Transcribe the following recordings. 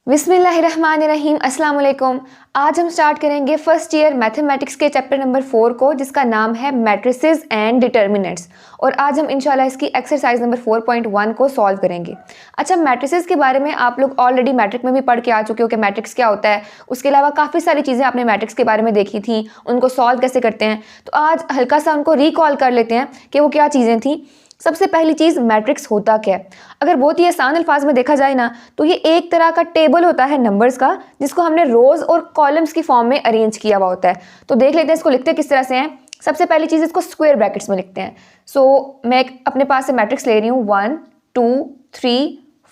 बिस्मिल्लाहिर्रहमानिर्रहीम अस्सलाम वालेकुम। आज हम स्टार्ट करेंगे फर्स्ट ईयर मैथमेटिक्स के चैप्टर नंबर 4 को, जिसका नाम है मैट्रिसेस एंड डिटर्मिनेंट्स। और आज हम इंशाल्लाह इसकी एक्सरसाइज नंबर 4.1 को सॉल्व करेंगे। अच्छा, मैट्रिसेस के बारे में आप लोग ऑलरेडी मैट्रिक में भी पढ़ के आ चुके हो कि मैट्रिक्स क्या होता है। उसके अलावा काफ़ी सारी चीज़ें आपने मैट्रिक्स के बारे में देखी थी, उनको सॉल्व कैसे करते हैं। तो आज हल्का सा उनको रिकॉल कर लेते हैं कि वो क्या चीज़ें थी। सबसे पहली चीज़, मैट्रिक्स होता क्या है। अगर बहुत ही आसान अल्फाज में देखा जाए ना, तो ये एक तरह का टेबल होता है नंबर्स का, जिसको हमने रोज और कॉलम्स की फॉर्म में अरेंज किया हुआ होता है। तो देख लेते हैं इसको लिखते किस तरह से हैं। सबसे पहली चीज़, इसको स्क्वायर ब्रैकेट्स में लिखते हैं। सो मैं अपने पास से मैट्रिक्स ले रही हूँ 1 2 3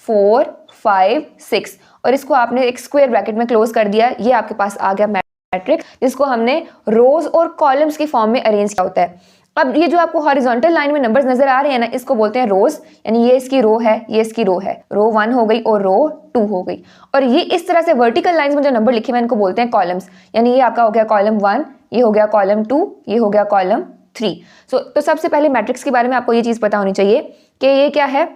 4 5 6, और इसको आपने एक स्क्वायर ब्रैकेट में क्लोज कर दिया। ये आपके पास आ गया मैट्रिक, जिसको हमने रोज और कॉलम्स की फॉर्म में अरेंज किया होता है। अब ये जो आपको हॉरिजॉन्टल लाइन में नंबर्स नजर आ रहे हैं ना, इसको बोलते हैं रोज, यानी ये इसकी रो है, ये इसकी रो है। रो 1 हो गई और रो 2 हो गई। और ये इस तरह से वर्टिकल लाइंस में जो नंबर लिखे हुए हैं, इनको बोलते हैं कॉलम्स। यानी ये आपका हो गया कॉलम 1, ये हो गया कॉलम 2, ये हो गया कॉलम 3। तो सबसे पहले मैट्रिक्स के बारे में आपको ये चीज पता होनी चाहिए कि ये क्या है।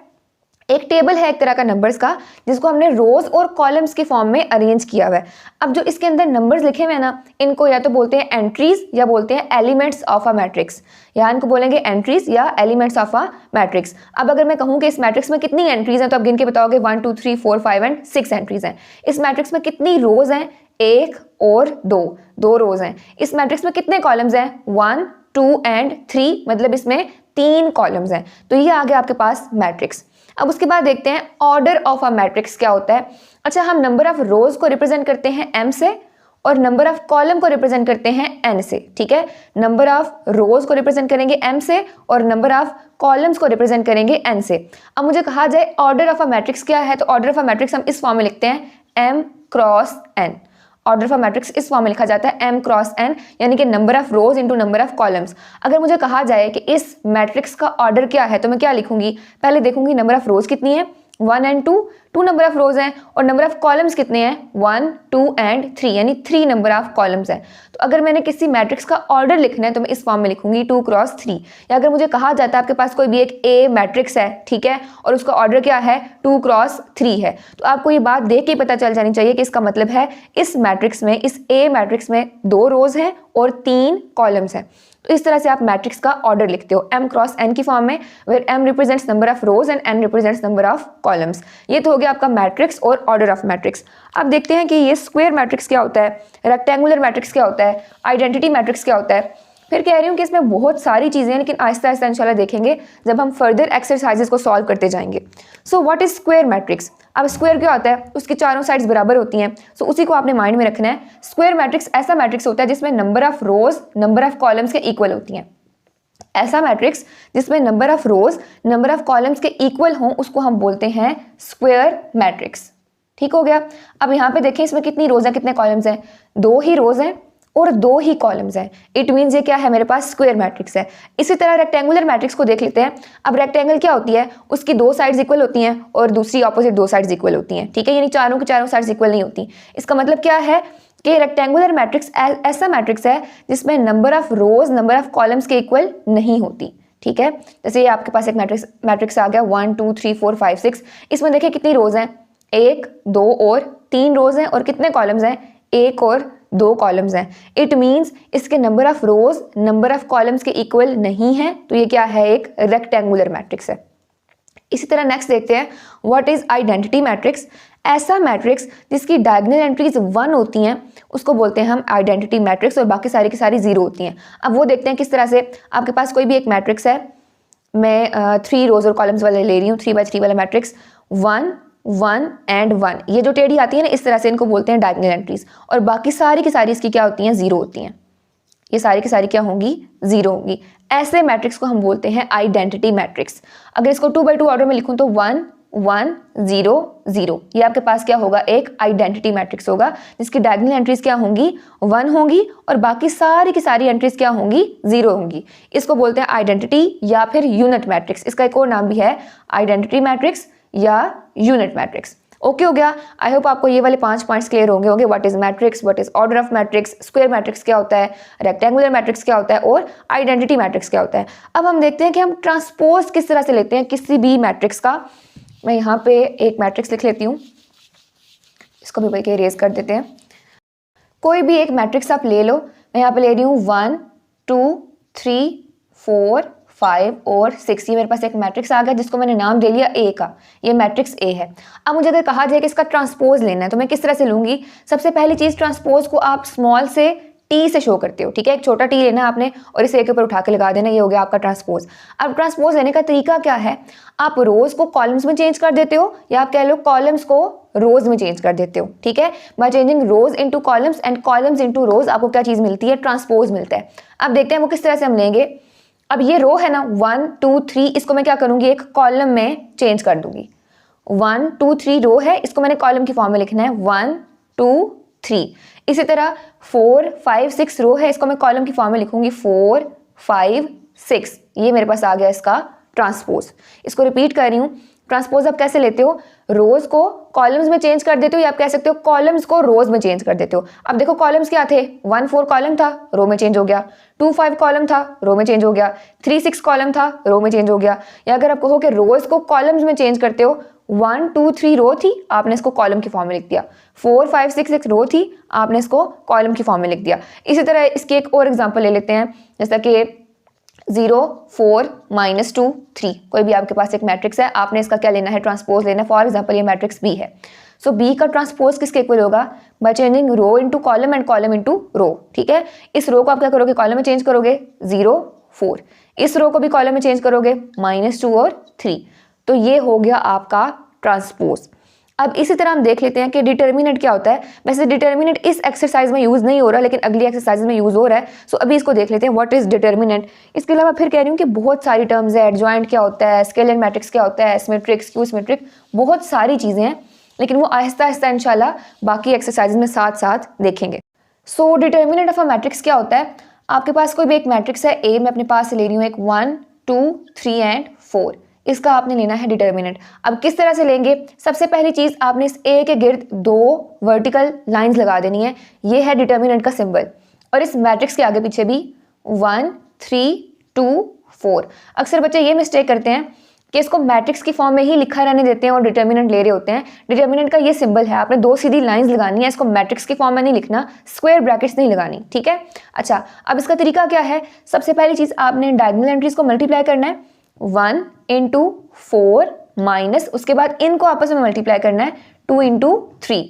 एक टेबल है एक तरह का नंबर्स का, जिसको हमने रोज और कॉलम्स की फॉर्म में अरेंज किया हुआ है। अब जो इसके अंदर नंबर्स लिखे हुए हैं ना, इनको या तो बोलते हैं एंट्रीज या बोलते हैं एलिमेंट्स ऑफ अ मैट्रिक्स। या इनको बोलेंगे एंट्रीज या एलिमेंट्स ऑफ अ मैट्रिक्स। अब अगर मैं कहूँ कि इस मैट्रिक्स में कितनी एंट्रीज हैं, तो आप गिन के बताओगे 1 2 3 4 5 एंड 6 एंट्रीज हैं। इस मैट्रिक्स में कितनी रोज हैं, 1 और 2 रोज हैं। इस मैट्रिक्स में कितने कॉलम्स हैं, 1 2 एंड 3, मतलब इसमें 3 कॉलम्स हैं। तो ये आ गया आपके पास मैट्रिक्स। अब उसके बाद देखते हैं ऑर्डर ऑफ अ मैट्रिक्स क्या होता है। अच्छा, हम नंबर ऑफ रोज को रिप्रेजेंट करते हैं m से, और नंबर ऑफ कॉलम को रिप्रेजेंट करते हैं n से। ठीक है, नंबर ऑफ रोज को रिप्रेजेंट करेंगे m से, और नंबर ऑफ कॉलम्स को रिप्रेजेंट करेंगे n से। अब मुझे कहा जाए ऑर्डर ऑफ अ मैट्रिक्स क्या है, तो ऑर्डर ऑफ अ मैट्रिक्स हम इस फॉर्म में लिखते हैं m cross n। Order of a matrix इस फॉर्म में लिखा जाता है m क्रॉस n, यानी कि number of rose into number of columns. अगर मुझे कहा जाए कि इस मैट्रिक्स का ऑर्डर क्या है, तो मैं क्या लिखूंगी, पहले देखूंगी नंबर ऑफ रोज कितनी है, 1 एंड 2 नंबर ऑफ रोज हैं, और नंबर ऑफ कॉलम्स कितने हैं, 1 2 एंड 3, यानी 3 नंबर ऑफ कॉलम्स हैं। तो अगर मैंने किसी मैट्रिक्स का ऑर्डर लिखना है, तो मैं इस फॉर्म में लिखूंगी 2 क्रॉस 3। या अगर मुझे कहा जाता है आपके पास कोई भी एक ए मैट्रिक्स है, ठीक है, और उसका ऑर्डर क्या है, 2 क्रॉस 3 है, तो आपको ये बात देख के पता चल जानी चाहिए कि इसका मतलब है इस मैट्रिक्स में, इस ए मैट्रिक्स में 2 रोज हैं और 3 कॉलम्स हैं। तो इस तरह से आप मैट्रिक्स का ऑर्डर लिखते हो m क्रॉस n की फॉर्म में, where m represents number of rows and n represents number of columns. ये तो हो गया आपका मैट्रिक्स और ऑर्डर ऑफ मैट्रिक्स। अब देखते हैं कि ये स्क्वायर मैट्रिक्स क्या होता है, रेक्टेंगुलर मैट्रिक्स क्या होता है, आइडेंटिटी मैट्रिक्स क्या होता है। फिर कह रही हूँ कि इसमें बहुत सारी चीज़ें हैं, लेकिन आहिस्ता आहिस्ता इंशाल्लाह देखेंगे जब हम फर्दर एक्सरसाइजेस को सॉल्व करते जाएंगे। So what is square matrix. अब स्क्वायर क्या होता है, उसकी चारों साइड्स बराबर होती हैं। सो उसी को आपने माइंड में रखना है। स्क्वायर मैट्रिक्स ऐसा मैट्रिक्स होता है जिसमें number of rows number of columns के इक्वल होती हैं। ऐसा मैट्रिक्स जिसमें number of rows number of columns के इक्वल हों, उसको हम बोलते हैं स्क्वायर मैट्रिक्स। ठीक हो गया। अब यहाँ पे देखें इसमें कितनी रोज हैं, कितने कॉलम्स हैं, 2 ही रोज हैं और 2 ही कॉलम्स हैं। इट मीन्स ये क्या है, मेरे पास स्क्वायर मैट्रिक्स है। इसी तरह रेक्टेंगुलर मैट्रिक्स को देख लेते हैं। अब रेक्टेंगल क्या होती है, उसकी 2 साइड्स इक्वल होती हैं और दूसरी ऑपोजिट 2 साइड्स इक्वल होती हैं। ठीक है, यानी चारों की चारों साइड्स इक्वल नहीं होती। इसका मतलब क्या है कि रेक्टेंगुलर मैट्रिक्स ऐसा मैट्रिक्स है जिसमें number of rows number of columns के इक्वल नहीं होती। ठीक है, जैसे ये आपके पास एक मैट्रिक्स आ गया 1 2 3 4 5 6। इसमें देखिए कितनी रोज हैं, 1 2 और 3 रोज हैं, और कितने कॉलम्स हैं, 1 और 2 कॉलम्स हैं। इट मीन्स इसके number of rows number of columns के इक्वल नहीं है, तो ये क्या है, एक रेक्टेंगुलर मैट्रिक्स है। इसी तरह नेक्स्ट देखते हैं व्हाट इज आइडेंटिटी मैट्रिक्स। ऐसा मैट्रिक्स जिसकी डायगोनल एंट्रीज 1 होती हैं, उसको बोलते हैं हम आइडेंटिटी मैट्रिक्स, और बाकी सारी की सारी 0 होती हैं। अब वो देखते हैं किस तरह से। आपके पास कोई भी एक मैट्रिक्स है, मैं 3 रोज और कॉलम्स वाले ले रही हूँ, 3 बाय 3 वाला मैट्रिक्स, 1 1 एंड 1। ये जो टेढ़ी आती है ना, इस तरह से इनको बोलते हैं डायगोनल एंट्रीज, और बाकी सारी की सारी इसकी क्या होती हैं, 0 होती हैं। ये सारी की सारी क्या होंगी, 0 होंगी। ऐसे मैट्रिक्स को हम बोलते हैं आइडेंटिटी मैट्रिक्स। अगर इसको 2 बाय 2 ऑर्डर में लिखूं तो 1 1 0 0, ये आपके पास क्या होगा, एक आइडेंटिटी मैट्रिक्स होगा, जिसकी डायगोनल एंट्रीज क्या होंगी, 1 होंगी, और बाकी सारी की सारी एंट्रीज क्या होंगी, 0 होंगी। इसको बोलते हैं आइडेंटिटी या फिर यूनिट मैट्रिक्स। इसका एक और नाम भी है, आइडेंटिटी मैट्रिक्स या यूनिट मैट्रिक्स। ओके हो गया। आई होप आपको ये वाले 5 पॉइंट्स क्लियर होंगे। What is matrix, what is order of matrix, square matrix क्या होता है, रेक्टेंगुलर मैट्रिक्स क्या होता है, और आइडेंटिटी मैट्रिक्स क्या होता है। अब हम देखते हैं कि हम ट्रांसपोज किस तरह से लेते हैं किसी भी मैट्रिक्स का। मैं यहाँ पे एक मैट्रिक्स लिख लेती हूँ, इसको भी के इरेज कर देते हैं। कोई भी एक मैट्रिक्स आप ले लो, मैं यहाँ पे ले रही हूँ 1 2 3 4 5 और 6। ये मेरे पास एक मैट्रिक्स आ गया जिसको मैंने नाम दे लिया ए का, ये मैट्रिक्स ए है। अब मुझे अगर कहा जाए कि इसका ट्रांसपोज लेना है तो मैं किस तरह से लूँगी? सबसे पहली चीज़, ट्रांसपोज को आप स्मॉल से टी से शो करते हो, ठीक है। एक छोटा टी लेना आपने और इसे ए के ऊपर उठा के लगा देना, ये हो गया आपका ट्रांसपोज। अब ट्रांसपोज लेने का तरीका क्या है? आप रोज को कॉलम्स में चेंज कर देते हो या आप कह लो कॉलम्स को रोज में चेंज कर देते हो, ठीक है। By changing rose into columns and columns into रोज आपको क्या चीज़ मिलती है? ट्रांसपोज मिलता है। अब देखते हैं वो किस तरह से हम लेंगे। अब ये रो है ना 1 2 3, इसको मैं क्या करूँगी? एक कॉलम में चेंज कर दूंगी। 1 2 3 रो है, इसको मैंने कॉलम की फॉर्म में लिखना है 1 2 3। इसी तरह 4 5 6 रो है, इसको मैं कॉलम की फॉर्म में लिखूंगी 4 5 6। ये मेरे पास आ गया इसका ट्रांसपोज। इसको रिपीट कर रही हूँ। ट्रांसपोज आप कैसे लेते हो? रोज को कॉलम्स में चेंज कर देते हो या आप कह सकते हो कॉलम्स को रोज में चेंज कर देते हो। अब देखो कॉलम्स क्या थे? 1 4 कॉलम था, रो में चेंज हो गया। 2 5 कॉलम था, रो में चेंज हो गया। 3 6 कॉलम था, रो में चेंज हो गया। या अगर आप कहो कि रोज को कॉलम्स में चेंज करते हो, 1 2 3 रो थी, आपने इसको कॉलम की फॉर्म में लिख दिया। 4 5 6 6 रो थी, आपने इसको कॉलम की फॉर्म में लिख दिया। इसी तरह इसके एक और एग्जांपल ले लेते हैं, जैसा कि 0 4 -2 3। कोई भी आपके पास एक मैट्रिक्स है, आपने इसका क्या लेना है? ट्रांसपोज लेना है। फॉर एग्जांपल ये मैट्रिक्स बी है, सो बी का ट्रांसपोज किसके इक्वल होगा? By changing row into column and column into row, ठीक है। इस रो को आप क्या करोगे? कॉलम में चेंज करोगे 0 4। इस रो को भी कॉलम में चेंज करोगे -2 और 3। तो ये हो गया आपका ट्रांसपोज। अब इसी तरह हम देख लेते हैं कि डिटर्मिनेंट क्या होता है। वैसे डिटर्मिनेंट इस एक्सरसाइज में यूज नहीं हो रहा, लेकिन अगली एक्सरसाइज में यूज हो रहा है। सो अभी इसको देख लेते हैं, व्हाट इज डिटर्मिनेंट। इसके अलावा फिर कह रही हूँ कि बहुत सारी टर्म्स है। एडजॉइंट क्या होता है, स्केलर मैट्रिक्स क्या होता है, सिमेट्रिक, स्क्यू सिमेट्रिक, बहुत सारी चीजें हैं, लेकिन वो आहिस्ता आहिस्ता इंशाल्लाह बाकी एक्सरसाइज में साथ साथ देखेंगे। So determinant of a matrix क्या होता है? आपके पास कोई भी एक मैट्रिक्स है ए, मैं अपने पास से ले रही हूँ एक 1 2 3 एंड 4। इसका आपने लेना है डिटर्मिनेंट। अब किस तरह से लेंगे? सबसे पहली चीज, आपने इस ए के गिर्द 2 वर्टिकल लाइंस लगा देनी है। ये है डिटर्मिनेंट का सिंबल। और इस मैट्रिक्स के आगे पीछे भी 1 3 2 4। अक्सर बच्चे ये मिस्टेक करते हैं कि इसको मैट्रिक्स की फॉर्म में ही लिखा रहने देते हैं और डिटर्मिनेंट ले रहे होते हैं। डिटर्मिनेंट का ये सिंबल है, आपने 2 सीधी लाइंस लगानी है, इसको मैट्रिक्स की फॉर्म में नहीं लिखना, स्क्वायर ब्रैकेट्स नहीं लगानी, ठीक है। अच्छा, अब इसका तरीका क्या है? सबसे पहली चीज, आपने डायगोनल एंट्रीज को मल्टीप्लाई करना है। 1 इंटू 4 माइनस, उसके बाद इनको आपस में मल्टीप्लाई करना है 2 इंटू 3,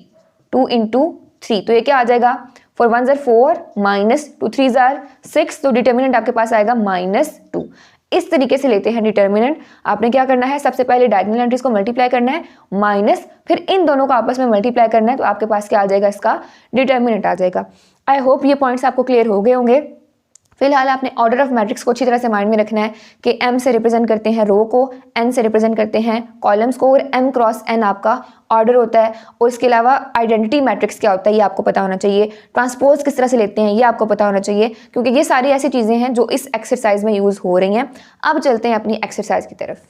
2 इंटू 3। तो ये क्या आ जाएगा? 4 1 ज़ार 4 माइनस 2 3 ज़ार 6। तो डिटर्मिनेंट आपके पास आएगा -2। इस तरीके से लेते हैं डिटर्मिनेंट। आपने क्या करना है? सबसे पहले डायगोनल एंट्रीज को मल्टीप्लाई करना है, माइनस फिर इन दोनों को आपस में मल्टीप्लाई करना है, तो आपके पास क्या आ जाएगा? इसका डिटर्मिनेंट आ जाएगा। आई होप ये पॉइंट्स आपको क्लियर हो गए होंगे। फिलहाल आपने ऑर्डर ऑफ मैट्रिक्स को अच्छी तरह से माइंड में रखना है कि m से रिप्रेजेंट करते हैं रो को, n से रिप्रेजेंट करते हैं कॉलम्स को, और m क्रॉस n आपका ऑर्डर होता है। और इसके अलावा आइडेंटिटी मैट्रिक्स क्या होता है ये आपको पता होना चाहिए। ट्रांसपोज किस तरह से लेते हैं ये आपको पता होना चाहिए, क्योंकि ये सारी ऐसी चीज़ें हैं जो इस एक्सरसाइज में यूज़ हो रही हैं। अब चलते हैं अपनी एक्सरसाइज की तरफ।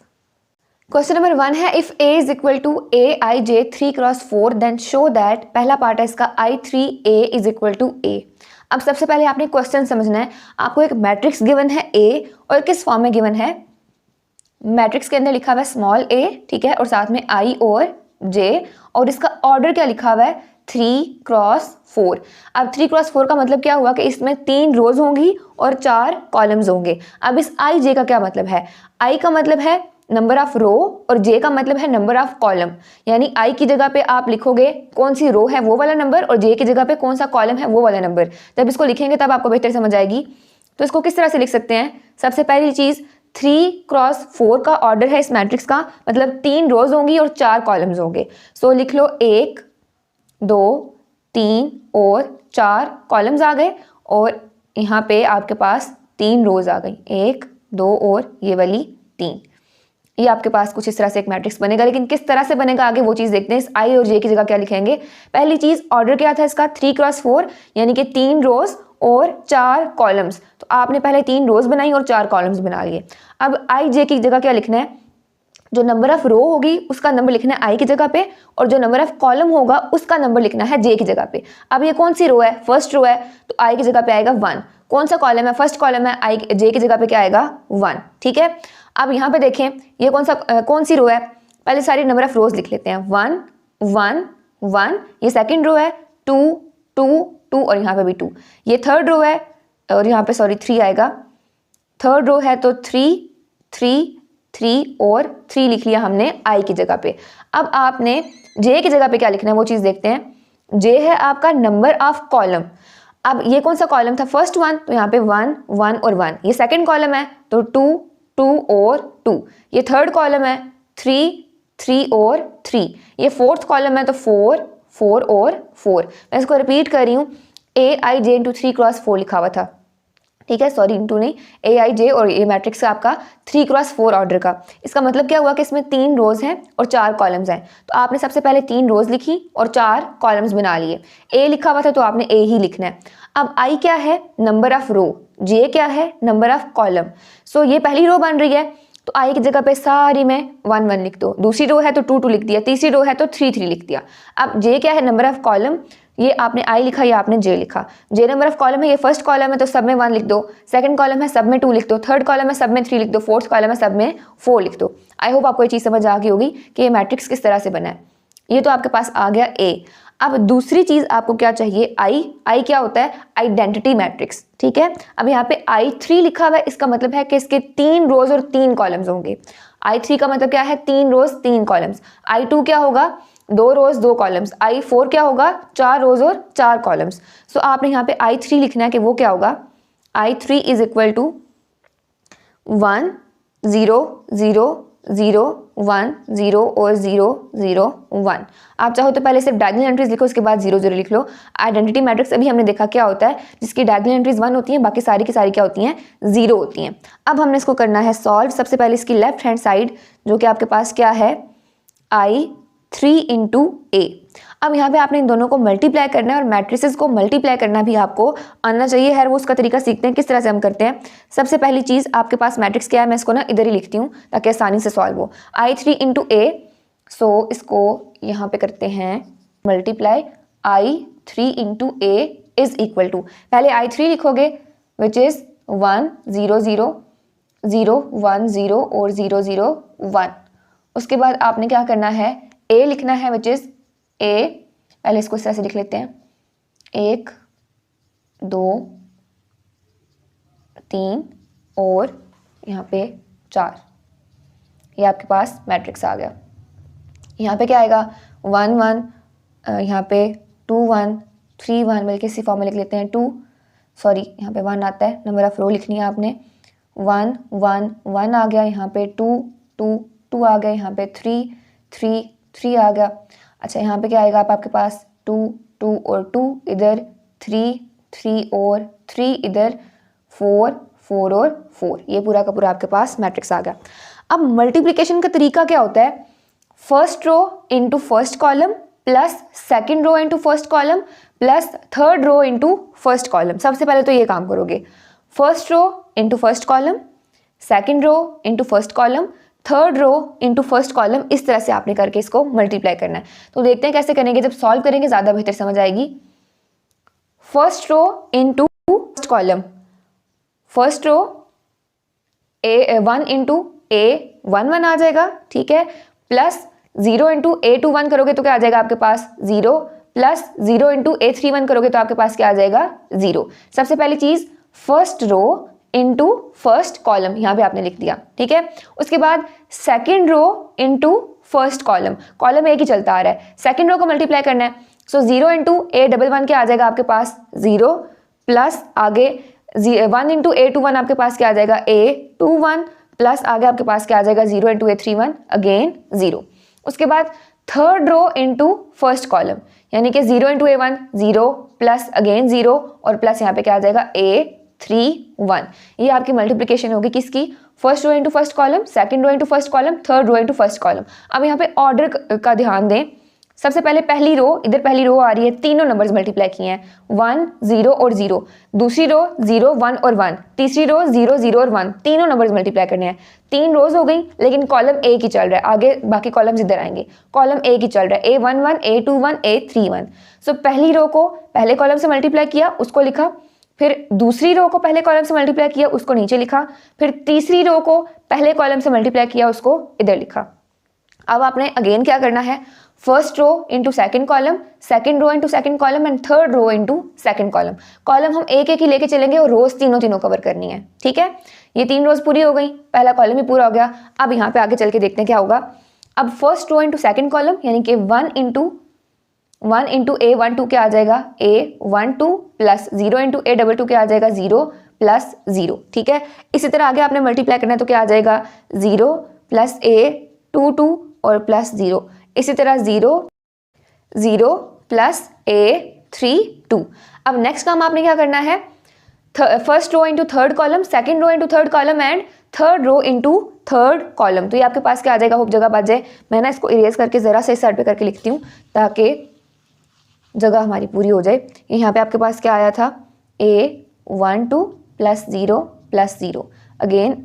क्वेश्चन नंबर 1 है, if a is equal to aij 3 cross 4 then show that. पहला पार्ट है इसका i3a is equal to a। अब सबसे पहले आपने क्वेश्चन समझना है। आपको एक मैट्रिक्स गिवन है A, और किस फॉर्म में गिवन है? मैट्रिक्स के अंदर लिखा हुआ है स्मॉल a, ठीक है, और साथ में I और J, और इसका ऑर्डर क्या लिखा हुआ है? 3 क्रॉस 4। अब 3 क्रॉस 4 का मतलब क्या हुआ कि इसमें 3 रोज होंगी और 4 कॉलम्स होंगे। अब इस I J का क्या मतलब है? I का मतलब है नंबर ऑफ रो और J का मतलब है नंबर ऑफ कॉलम। यानी I की जगह पे आप लिखोगे कौन सी रो है वो वाला नंबर, और J की जगह पे कौन सा कॉलम है वो वाला नंबर। जब इसको लिखेंगे तब आपको बेहतर समझ आएगी। तो इसको किस तरह से लिख सकते हैं? सबसे पहली चीज, 3 क्रॉस 4 का ऑर्डर है इस मैट्रिक्स का, मतलब 3 रोज होंगी और 4 कॉलम्स होंगे। सो लिख लो 1 2 3 और 4 कॉलम्स आ गए, और यहाँ पे आपके पास 3 रोज आ गई, 1 2 और ये वाली 3। ये आपके पास कुछ इस तरह से एक मैट्रिक्स बनेगा। लेकिन किस तरह से बनेगा आगे वो चीज़ देखते हैं। इस I और J की जगह क्या लिखेंगे? पहली चीज़, ऑर्डर क्या था इसका? 3 क्रॉस 4, यानी कि 3 रोज और 4 कॉलम्स। तो आपने पहले 3 रोज बनाई और 4 कॉलम्स बना लिए। अब I J की जगह क्या लिखना है? जो नंबर ऑफ रो होगी उसका नंबर लिखना है I की जगह पे, और जो नंबर ऑफ कॉलम होगा उसका नंबर लिखना है J की जगह पे। अब ये कौन सी रो है? फर्स्ट रो है, तो I की जगह पे आएगा 1। कौन सा कॉलम है? फर्स्ट कॉलम है, J की जगह पे क्या आएगा? 1, ठीक है। अब यहाँ पे देखें ये कौन सी रो है? पहले सारी नंबर ऑफ रोज लिख लेते हैं। 1 1 1, ये सेकंड रो है, 2 2 2 और यहाँ पे भी 2, ये थर्ड रो है और यहाँ पे 3 आएगा, थर्ड रो है तो 3 3 3 और 3 लिख लिया हमने आई की जगह पे। अब आपने जे की जगह पे क्या लिखना है वो चीज़ देखते हैं। जे है आपका नंबर ऑफ कॉलम। अब ये कौन सा कॉलम था, फर्स्ट वन, तो यहाँ पे 1 1 और 1, ये सेकंड कॉलम है तो 2 2 और 2, ये थर्ड कॉलम है 3 3 और 3, ये फोर्थ कॉलम है तो 4 4 और 4। मैं इसको रिपीट कर रही हूँ, AIJ इंटू 3x4 लिखा हुआ था, ठीक है, सॉरी इंटू नहीं, AIJ और ये मैट्रिक्स है आपका 3x4 ऑर्डर का। इसका मतलब क्या हुआ कि इसमें 3 रोज हैं और 4 कॉलम्स हैं, तो आपने सबसे पहले 3 रोज लिखी और 4 कॉलम्स बना लिए। A लिखा हुआ था तो आपने A ही लिखना है। अब I क्या है, नंबर ऑफ रो, J क्या है, नंबर ऑफ कॉलम। सो ये पहली रो बन रही है तो I की जगह पे सारी में 1 1 लिख दो, दूसरी रो है तो 2 2 लिख दिया, तीसरी रो है तो 3 3 लिख दिया। अब J क्या है, नंबर ऑफ कॉलम, ये आपने I लिखा या आपने J लिखा। J नंबर ऑफ कॉलम है, ये फर्स्ट कॉलम है तो सब में 1 लिख दो, सेकंड कॉलम है सब में 2 लिख दो, थर्ड कॉलम है सब में 3 लिख दो, फोर्थ कॉलम है सब में 4 लिख दो। आई होप आपको ये चीज़ समझ आ गई होगी कि ये मैट्रिक्स किस तरह से बना है। ये तो आपके पास आ गया A। अब दूसरी चीज़ आपको क्या चाहिए, I क्या होता है, आइडेंटिटी मैट्रिक्स, ठीक है। अब यहाँ पे I3 लिखा हुआ है, इसका मतलब है कि इसके 3 रोज और 3 कॉलम्स होंगे। I3 का मतलब क्या है, 3 रोज 3 कॉलम्स। I2 क्या होगा, 2 रोज 2 कॉलम्स। I4 क्या होगा, 4 रोज और 4 कॉलम्स। सो आपने यहाँ पे I3 लिखना है कि वो क्या होगा, I3 इज इक्वल टू 1 0 0 0 1 0 और 0 0 1। आप चाहो तो पहले सिर्फ डायगोनल एंट्रीज लिखो, उसके बाद 0 0 लिख लो। आइडेंटिटी मैट्रिक्स अभी हमने देखा क्या होता है, जिसकी डायगोनल एंट्रीज 1 होती हैं, बाकी सारी की सारी क्या होती हैं, 0 होती हैं। अब हमने इसको करना है सॉल्व। सबसे पहले इसकी लेफ्ट हैंड साइड जो कि आपके पास क्या है, I3 इंटू A। अब यहाँ पे आपने इन दोनों को मल्टीप्लाई करना है और मैट्रिसेस को मल्टीप्लाई करना भी आपको आना चाहिए। हर वो उसका तरीका सीखते हैं किस तरह से हम करते हैं। सबसे पहली चीज़ आपके पास मैट्रिक्स क्या है, मैं इसको ना इधर ही लिखती हूँ ताकि आसानी से सॉल्व हो। I3 इंटू A, सो इसको यहाँ पे करते हैं multiply. I3 into A is equal to, पहले I3 लिखोगे विच इज़ 1 0 0 0 1 0 और 0 0 1। उसके बाद आपने क्या करना है, A लिखना है विच इज़ A, पहले इसको इस तरह से लिख लेते हैं, 1 2 3 और यहाँ पे 4। ये आपके पास मैट्रिक्स आ गया। यहाँ पे क्या आएगा, 1 1, यहाँ पे 2 1 3 1, बल्कि इसी फॉर्म में लिख लेते हैं 2, सॉरी यहाँ पे 1 आता है, नंबर ऑफ रो लिखनी है आपने, 1 1 1 आ गया, यहाँ पे 2 2 2 आ गया, यहाँ पे 3 3 3 आ गया। अच्छा यहाँ पे क्या आएगा आपके पास, 2 2 और 2 इधर, 3 3 और 3 इधर, 4 4 और 4। ये पूरा का पूरा आपके पास मैट्रिक्स आ गया। अब मल्टीप्लिकेशन का तरीका क्या होता है, first row into first column plus second row into first column plus third row into first column. सबसे पहले तो ये काम करोगे, first row into first column, second row into first column, third row into first column, इस तरह से आपने करके इसको मल्टीप्लाई करना है। तो देखते हैं कैसे करेंगे, जब सॉल्व करेंगे ज़्यादा बेहतर समझ आएगी। First row into first column, first row A 1 into A 1 1 आ जाएगा, ठीक है, प्लस 0 इंटू A 2 1 करोगे तो क्या आ जाएगा आपके पास 0, प्लस 0 इंटू A 3 1 करोगे तो आपके पास क्या आ जाएगा 0। सबसे पहली चीज़ first row into first column यहाँ पे आपने लिख दिया, ठीक है। उसके बाद second row into first column, column एक ही चलता आ रहा है, सेकेंड रो को मल्टीप्लाई करना है। सो 0 इंटू A 1 1 क्या आ जाएगा आपके पास 0, प्लस आगे 1 इंटू A 2 1 आपके पास क्या आ जाएगा A 2 1, प्लस आगे आपके पास क्या आ जाएगा 0 इंटू A 3 1 अगेन 0। उसके बाद third row into first column, यानी कि 0 इंटू A 1 0 प्लस अगेन 0 और प्लस यहाँ पे क्या आ जाएगा A 3 1। ये आपकी मल्टीप्लिकेशन होगी किसकी, first row into first column, second row into first column, third row into first column. अब यहाँ पे ऑर्डर का ध्यान दें। सबसे पहले पहली रो, इधर पहली रो आ रही है, तीनों नंबर्स मल्टीप्लाई किए हैं 1 0 और 0, दूसरी रो 0 1 और 1, तीसरी रो 0 0 और 1, तीनों नंबर्स मल्टीप्लाई करने हैं। 3 रोज हो गई लेकिन कॉलम एक ही चल रहा है, आगे बाकी कॉलम्स इधर आएंगे, कॉलम एक ही चल रहा है A 1 1 A 2 1 A 3 1। सो पहली रो को पहले कॉलम से मल्टीप्लाई किया, उसको लिखा, फिर दूसरी रो को पहले कॉलम से मल्टीप्लाई किया, उसको नीचे लिखा, फिर तीसरी रो को पहले कॉलम से मल्टीप्लाई किया, उसको इधर लिखा। अब आपने अगेन क्या करना है, first row into second column, second row into second column and third row into second column. Column हम एक एक ही लेके चलेंगे और रोज तीनों कवर करनी है, ठीक है। ये 3 रोज पूरी हो गई, पहला कॉलम भी पूरा हो गया। अब यहाँ पे आगे चल के देखते हैं क्या होगा। अब first row into second column यानी कि 1 इंटू A12 क्या आ जाएगा, A12 प्लस 0 इंटू A22 क्या आ जाएगा, 0 प्लस 0, ठीक है। इसी तरह आगे आपने मल्टीप्लाई करना है तो क्या आ जाएगा, 0 प्लस A22 और प्लस 0, इसी तरह 0 0 प्लस A32। अब नेक्स्ट काम आपने क्या करना है, first row into third column, second row into third column and third row into third column. तो ये आपके पास क्या आ जाएगा, होप जगह बच जाए। मैं ना इसको इरेज करके ज़रा से इस साइड पे करके लिखती हूँ ताकि जगह हमारी पूरी हो जाए। यहाँ पे आपके पास क्या आया था, A12 प्लस 0 प्लस 0, अगेन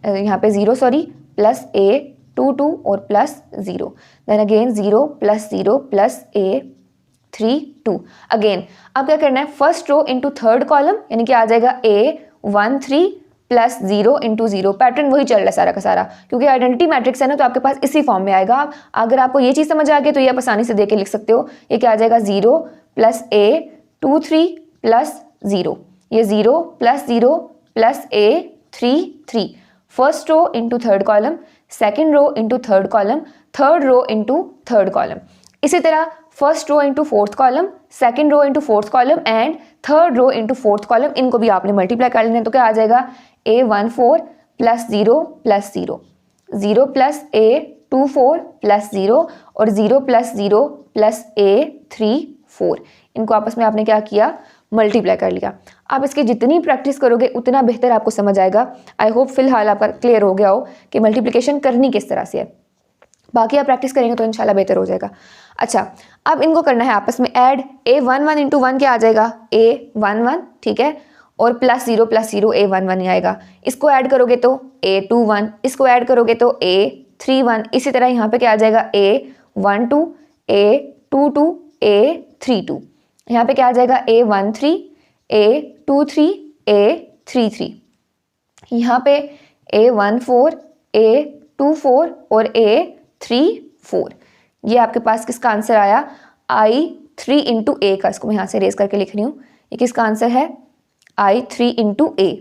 यहाँ पे 0 सॉरी प्लस A22 और plus 0, then again 0 plus 0 plus A32 again. अब क्या करना है, first row into third column यानी कि आ जाएगा A13 प्लस 0 इंटू 0। पैटर्न वही चल रहा है सारा का सारा, क्योंकि आइडेंटिटी मैट्रिक्स है ना, तो आपके पास इसी फॉर्म में आएगा। अगर आपको ये चीज़ समझ आ गई तो ये आप आसानी से देख के लिख सकते हो। ये क्या आ जाएगा, 0 प्लस A23 प्लस 0, ये 0 plus 0 plus A33। First row into third column, second row into third column, third row into third column. इसी तरह first row into fourth column, second row into fourth column and third row into fourth column, इनको भी आपने multiply कर लेना है। तो क्या आ जाएगा, A14 plus 0 plus 0, 0 plus A24 plus 0 और 0 प्लस 0 प्लस A34। इनको आपस में आपने क्या किया, मल्टीप्लाई कर लिया। आप इसकी जितनी प्रैक्टिस करोगे उतना बेहतर आपको समझ आएगा। आई होप फिलहाल आपका क्लियर हो गया हो कि मल्टीप्लिकेशन करनी किस तरह से है। बाकी आप प्रैक्टिस करेंगे तो इंशाल्लाह बेहतर हो जाएगा। अच्छा, अब इनको करना है आपस में ऐड। A11 इंटू 1 क्या आ जाएगा, A11, ठीक है, और प्लस 0 A11 ही आएगा। इसको ऐड करोगे तो A21, इसको ऐड करोगे तो A31। इसी तरह यहाँ पे क्या आ जाएगा, A12 A22 A32। यहाँ पे क्या आ जाएगा, A13 A23 A33। यहाँ पे A14 A24 और A34। ये आपके पास किसका आंसर आया, I3 इंटू A का। इसको मैं यहाँ से रेज करके लिख रही हूँ। ये किसका आंसर है, I3 इंटू A।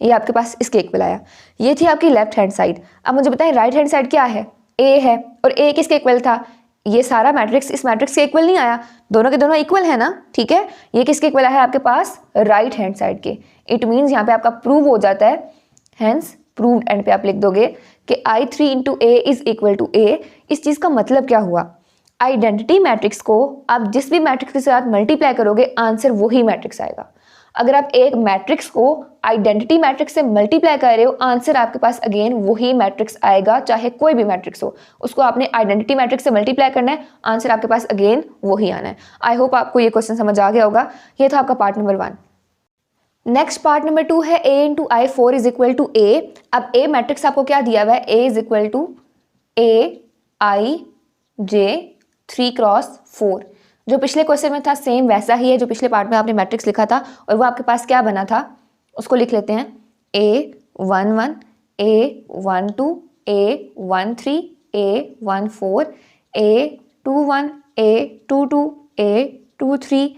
ये आपके पास इसके इक्वल आया। ये थी आपकी लेफ्ट हैंड साइड। अब मुझे बताएं राइट हैंड साइड क्या है, A है, और A किसके इक्वल था, ये सारा मैट्रिक्स इस मैट्रिक्स के इक्वल नहीं आया, दोनों के दोनों इक्वल है ना, ठीक है। ये किसके इक्वल है आपके पास, राइट हैंड साइड के। इट मीन्स यहाँ पे आपका प्रूव हो जाता है, हैंस प्रूव्ड। एंड पे आप लिख दोगे कि I3 into A is equal to A। इस चीज़ का मतलब क्या हुआ, आइडेंटिटी मैट्रिक्स को आप जिस भी मैट्रिक्स के साथ मल्टीप्लाई करोगे आंसर वही मैट्रिक्स आएगा। अगर आप एक मैट्रिक्स को आइडेंटिटी मैट्रिक्स से मल्टीप्लाई कर रहे हो, आंसर आपके पास अगेन वही मैट्रिक्स आएगा, चाहे कोई भी मैट्रिक्स हो। उसको आपने आइडेंटिटी मैट्रिक्स से मल्टीप्लाई करना है, आंसर आपके पास अगेन वही आना है। आई होप आपको ये क्वेश्चन समझ आ गया होगा। ये था आपका part number 1। Next part number 2 है A into I4 is equal to A। अब A मैट्रिक्स आपको क्या दिया हुआ है, A is equal to AIJ3 cross 4। जो पिछले क्वेश्चन में था सेम वैसा ही है जो पिछले पार्ट में आपने मैट्रिक्स लिखा था, और वो आपके पास क्या बना था उसको लिख लेते हैं। A11 A12 A13 A14 A21 A22 A23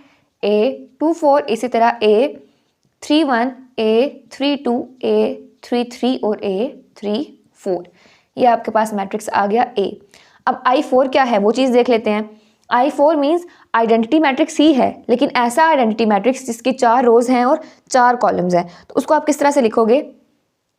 A24, इसी तरह A31 A32 A33 और A34। ये आपके पास मैट्रिक्स आ गया A। अब I4 क्या है वो चीज़ देख लेते हैं। I4 मीन्स आइडेंटिटी मैट्रिक्स ही है, लेकिन ऐसा आइडेंटिटी मैट्रिक्स जिसकी 4 रोज हैं और 4 कॉलम्स हैं। तो उसको आप किस तरह से लिखोगे,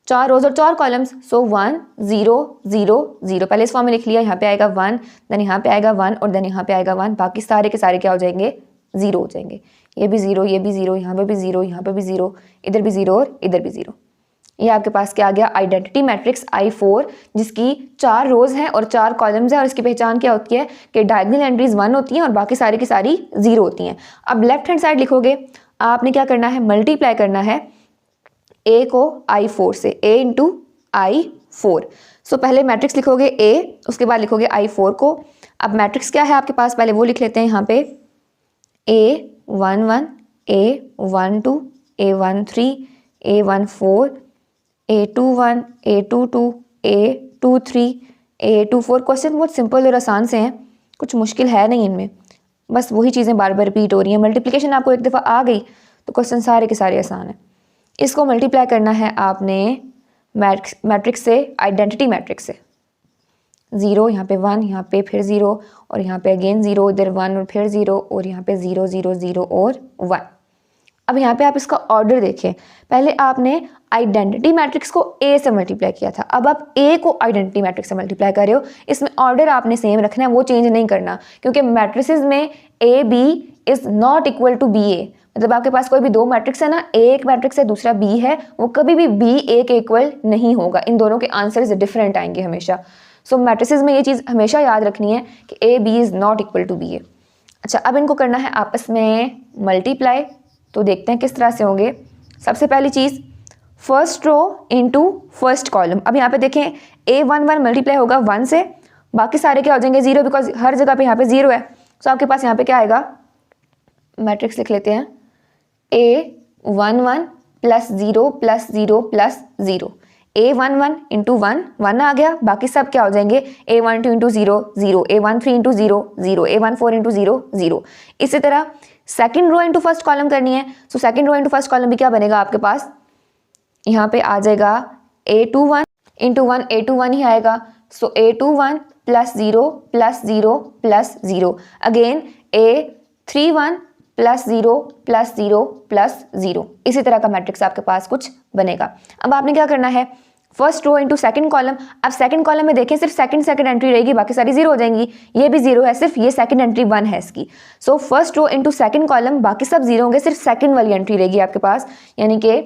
4 रोज और 4 कॉलम्स। सो 1 0 0 0, पहले इस फॉर्म में लिख लिया। यहाँ पे आएगा 1, देन यहाँ पे आएगा 1 और देन यहाँ पे आएगा 1। बाकी सारे के सारे क्या हो जाएंगे, 0 हो जाएंगे। ये भी 0, ये भी 0, यहाँ पे भी 0, यहाँ पे भी 0, इधर भी 0 और इधर भी 0। ये आपके पास क्या आ गया, आइडेंटिटी मैट्रिक्स I4 जिसकी 4 रोज हैं और 4 कॉलम्स हैं। और इसकी पहचान क्या होती है कि डायगोनल एंट्रीज 1 होती हैं और बाकी सारी की सारी 0 होती हैं। अब लेफ्ट हैंड साइड लिखोगे, आपने क्या करना है, मल्टीप्लाई करना है A को I4 से, A इंटू I4। सो पहले मैट्रिक्स लिखोगे A, उसके बाद लिखोगे I4 को। अब मैट्रिक्स क्या है आपके पास, पहले वो लिख लेते हैं यहाँ पे। A11 A12 A13 A14 A21 A22 A23 A24 question बहुत सिंपल और आसान से हैं, कुछ मुश्किल है नहीं इनमें, बस वही चीज़ें बार बार रिपीट हो रही हैं। मल्टीप्लिकेशन आपको एक दफ़ा आ गई तो क्वेश्चन सारे के सारे आसान हैं। इसको मल्टीप्लाई करना है आपने मैट्रिक्स से, आइडेंटिटी मैट्रिक्स से। 0 यहाँ पे 1, यहाँ पे फिर 0 और यहाँ पे अगेन 0, इधर 1 और फिर 0 और यहाँ पे 0 0 0 और 1। अब यहाँ पे आप इसका ऑर्डर देखें, पहले आपने आइडेंटिटी मैट्रिक्स को A से मल्टीप्लाई किया था, अब आप A को आइडेंटिटी मैट्रिक्स से मल्टीप्लाई कर रहे हो। इसमें ऑर्डर आपने सेम रखना है, वो चेंज नहीं करना, क्योंकि मैट्रिसेस में A B is not equal to B A. मतलब आपके पास कोई भी दो मैट्रिक्स है ना, A एक मैट्रिक्स है दूसरा B है, वो कभी भी B A के इक्वल नहीं होगा। इन दोनों के आंसर्स डिफरेंट आएंगे हमेशा। सो मैट्रिसेस में ये चीज़ हमेशा याद रखनी है कि A B is not equal to B A. अच्छा, अब इनको करना है आपस में मल्टीप्लाई, तो देखते हैं किस तरह से होंगे। सबसे पहली चीज़ first row into first column. अब यहाँ पे देखें A11 मल्टीप्लाई होगा 1 से, बाकी सारे क्या हो जाएंगे 0, बिकॉज हर जगह पे यहाँ पे 0 है। सो आपके पास यहाँ पे क्या आएगा, मैट्रिक्स लिख लेते हैं, A11 plus 0 plus 0 plus 0। A11 into 1 1 आ गया, बाकी सब क्या हो जाएंगे A12 into 0 0, A13 into 0 0, A14 into 0 0। इसी तरह second row into first column करनी है। So second row into first column भी क्या बनेगा आपके पास, यहाँ पे आ जाएगा A21 इंटू 1, A21 ही आएगा। सो A21 plus 0 plus 0 plus 0, again A31 plus 0 plus 0 plus 0। इसी तरह का मैट्रिक्स आपके पास कुछ बनेगा। अब आपने क्या करना है, first row into second column. अब सेकंड कॉलम में देखें सिर्फ सेकंड एंट्री रहेगी, बाकी सारी 0 हो जाएंगी। ये भी 0 है, सिर्फ ये सेकंड एंट्री 1 है इसकी। So first row into second column, बाकी सब 0 होंगे, सिर्फ सेकंड वाली एंट्री रहेगी आपके पास, यानी कि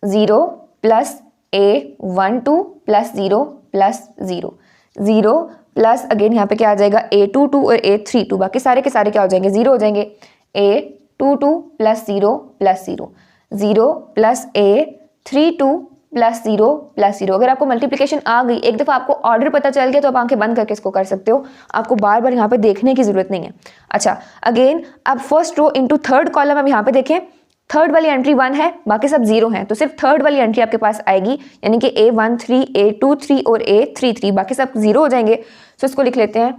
0 plus A12 plus 0 plus 0 0 plus again यहाँ पे क्या आ जाएगा A22 और A32, बाकी सारे के सारे क्या हो जाएंगे 0 हो जाएंगे। A22 plus 0 plus 0 0 plus A32 plus 0 plus 0। अगर आपको मल्टीप्लिकेशन आ गई, एक दफ़ा आपको ऑर्डर पता चल गया, तो आप आंखें बंद करके इसको कर सकते हो, आपको बार बार यहाँ पे देखने की ज़रूरत नहीं है। अच्छा, अगेन अब first row into third column. अब यहाँ पे देखें थर्ड वाली एंट्री 1 है, बाकी सब 0 हैं, तो सिर्फ थर्ड वाली एंट्री आपके पास आएगी, यानी कि A13 A23 और A33, बाकी सब 0 हो जाएंगे। सो इसको लिख लेते हैं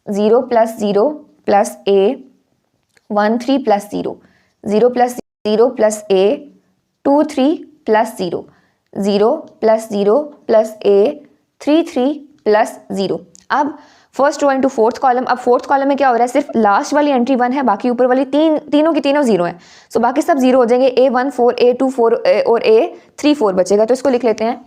0 plus 0 plus A13 plus 0 0 plus 0 plus A23 plus 0 0 plus 0 plus A33 plus 0। अब first row into fourth column. अब फोर्थ कॉलम में क्या हो रहा है, सिर्फ लास्ट वाली एंट्री 1 है, बाकी ऊपर वाली तीनों की तीनों 0 है। सो बाकी सब 0 हो जाएंगे, A14 A24 और A34 बचेगा, तो इसको लिख लेते हैं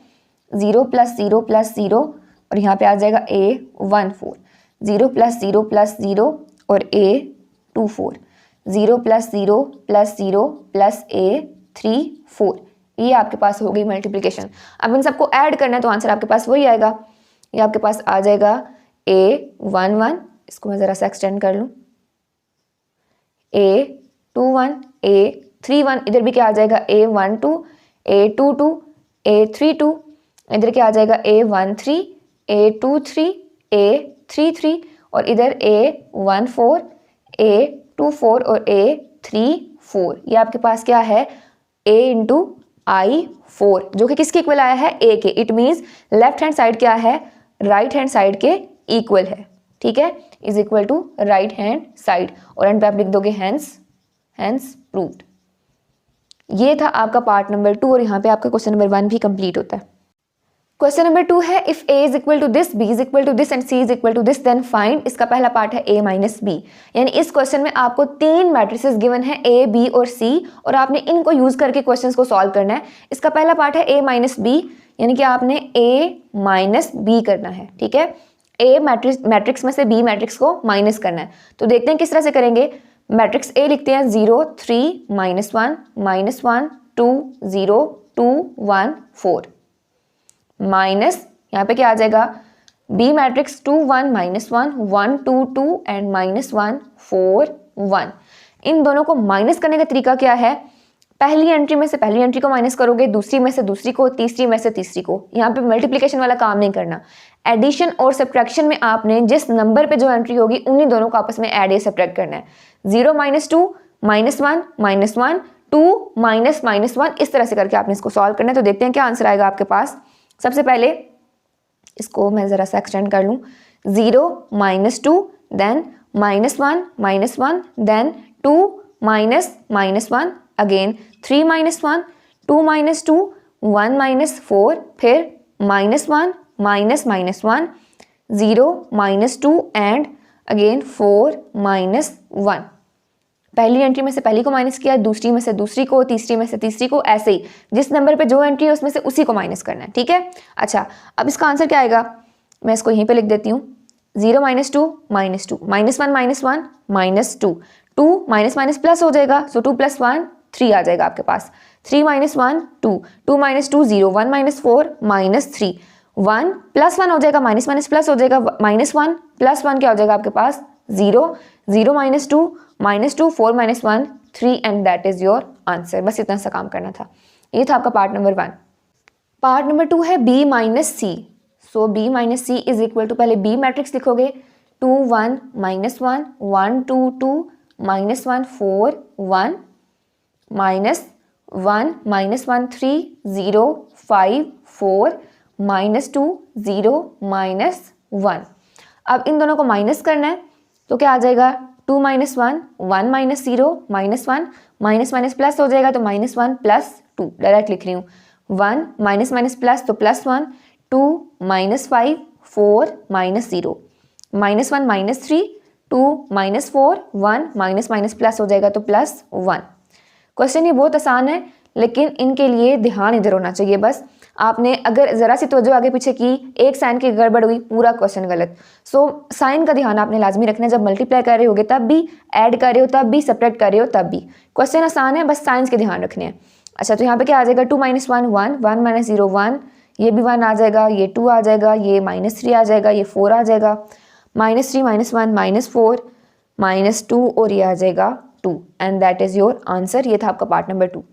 0 प्लस 0 प्लस 0 और यहाँ पे आ जाएगा A14, 0 प्लस 0 प्लस 0 और A24, 0 plus 0 plus 0 plus A34। ये आपके पास हो गई मल्टीप्लिकेशन। अब इन सबको ऐड करना है तो आंसर आपके पास वही आएगा। ये आपके पास आ जाएगा A11, इसको मैं ज़रा सा एक्सटेंड कर लूँ, A21 A31, इधर भी क्या आ जाएगा A12 A22 A32, इधर क्या आ जाएगा A13 A23 A33 और इधर A14 A24 और A34। ये आपके पास क्या है A इंटू I4, जो कि किसके इक्वल आया है A के। It means left hand side क्या है, राइट हैंड साइड के इक्वल है, ठीक है, is equal to right hand side. और एंड पे आप लिख दोगे हैंस प्रूव्ड। ये था आपका पार्ट नंबर 2 और यहाँ पे आपका क्वेश्चन नंबर 1 भी कंप्लीट होता है। क्वेश्चन नंबर 2 है if A is equal to this, B is equal to this and C is equal to this then find. इसका पहला पार्ट है A माइनस B, यानी इस क्वेश्चन में आपको 3 मैट्रिसेस गिवन है A B और C और आपने इनको यूज करके क्वेश्चंस को सॉल्व करना है। इसका पहला पार्ट है A माइनस B, यानी कि आपने A माइनस B करना है, ठीक है। A मैट्रिक्स में से B मैट्रिक्स को माइनस करना है, तो देखते हैं किस तरह से करेंगे। मैट्रिक्स A लिखते हैं 0 3 -1 -1 2 0 2 1 4 माइनस यहाँ पे क्या आ जाएगा B मैट्रिक्स 2 1 -1 1 2 2 एंड -1 4 1। इन दोनों को माइनस करने का तरीका क्या है, पहली एंट्री में से पहली एंट्री को माइनस करोगे, दूसरी में से दूसरी को, तीसरी में से तीसरी को। यहाँ पे मल्टीप्लिकेशन वाला काम नहीं करना। एडिशन और सब्ट्रैक्शन में आपने जिस नंबर पे जो एंट्री होगी उन्हीं दोनों को आपस में ऐड या सब्ट्रैक्ट करना है। 0 -2 -1 -1 2 -1, इस तरह से करके आपने इसको सॉल्व करना है। तो देखते हैं क्या आंसर आएगा आपके पास। सबसे पहले इसको मैं ज़रा सा एक्सटेंड कर लूँ, 0 -2 देन -1 देन 2 -1 अगेन 3 -1 2 -2 1 -4 फिर -1 -1 0 -2 एंड अगेन 4 -1। पहली एंट्री में से पहली को माइनस किया, दूसरी में से दूसरी को, तीसरी में से तीसरी को, ऐसे ही जिस नंबर पे जो एंट्री है उसमें से उसी को माइनस करना है, ठीक है। अच्छा, अब इसका आंसर क्या आएगा, मैं इसको यहीं पे लिख देती हूँ, 0 -2 -2 -1 -2 2 माइनस माइनस प्लस हो जाएगा, सो 2 + 1 3 आ जाएगा आपके पास, 3 -1 2 2 -2 0 1 -4 -3 1 + 1 हो जाएगा, माइनस माइनस प्लस हो जाएगा, -1 + 1 क्या हो जाएगा आपके पास 0 0 -2 -2 4 -1 3 and that is your answer. बस इतना सा काम करना था। ये था आपका पार्ट नंबर 1। पार्ट नंबर 2 है B - C। So B - C is equal to, पहले B मैट्रिक्स लिखोगे 2 1 -1 1 2 2 -1 4 1 -1 -1 3 0 5 4 -2 0 -1। अब इन दोनों को माइनस करना है तो क्या आ जाएगा, 2 - 1 1 -0 -1 माइनस माइनस प्लस हो जाएगा तो -1 + 2 डायरेक्ट लिख रही हूँ, 1 माइनस माइनस प्लस तो +1 2 -5 4 -0 -1 -3 2 -4 1 माइनस माइनस प्लस हो जाएगा तो +1। क्वेश्चन ये बहुत आसान है लेकिन इनके लिए ध्यान इधर होना चाहिए। बस आपने अगर ज़रा सी तवज्जो आगे पीछे की, एक साइन की गड़बड़ हुई, पूरा क्वेश्चन गलत। सो साइन का ध्यान आपने लाजमी रखना है, जब मल्टीप्लाई कर रहे होगे तब भी, ऐड कर रहे हो तब भी, सब्ट्रैक्ट कर रहे हो तब भी। क्वेश्चन आसान है, बस साइंस के ध्यान रखने हैं। अच्छा, तो यहाँ पे क्या आ जाएगा, 2 - 1 1 1 - 0 1, ये भी 1 आ जाएगा, ये 2 आ जाएगा, ये -3 आ जाएगा, ये 4 आ जाएगा, -3 -1 -4 -2 और ये आ जाएगा 2 and that is your answer. ये था आपका पार्ट नंबर 2।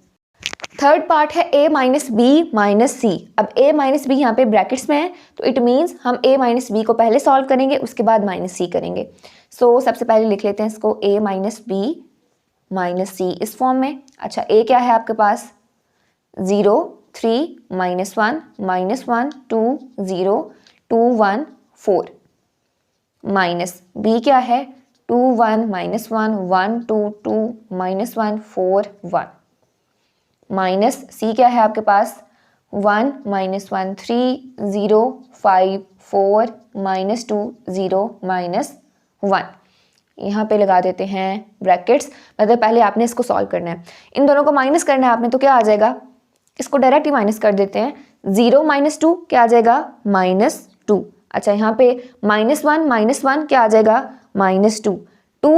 थर्ड पार्ट है A - B - C। अब A - B यहाँ पे ब्रैकेट्स में है तो इट मीन्स हम A - B को पहले सॉल्व करेंगे, उसके बाद -C करेंगे। सो सबसे पहले लिख लेते हैं इसको A - B - C इस फॉर्म में। अच्छा, A क्या है आपके पास 0 3 -1 -1 2 0 2 1 4 माइनस B क्या है 2 1 -1 1 2 2 -1 4 1 माइनस C क्या है आपके पास 1 -1 3 0 5 4 -2 0 -1। यहाँ पे लगा देते हैं ब्रैकेट्स, मतलब पहले आपने इसको सॉल्व करना है, इन दोनों को माइनस करना है आपने, तो क्या आ जाएगा, इसको डायरेक्ट ही माइनस कर देते हैं, 0 - 2 क्या आ जाएगा -2। अच्छा, यहाँ पे -1 -1 क्या आ जाएगा -2 2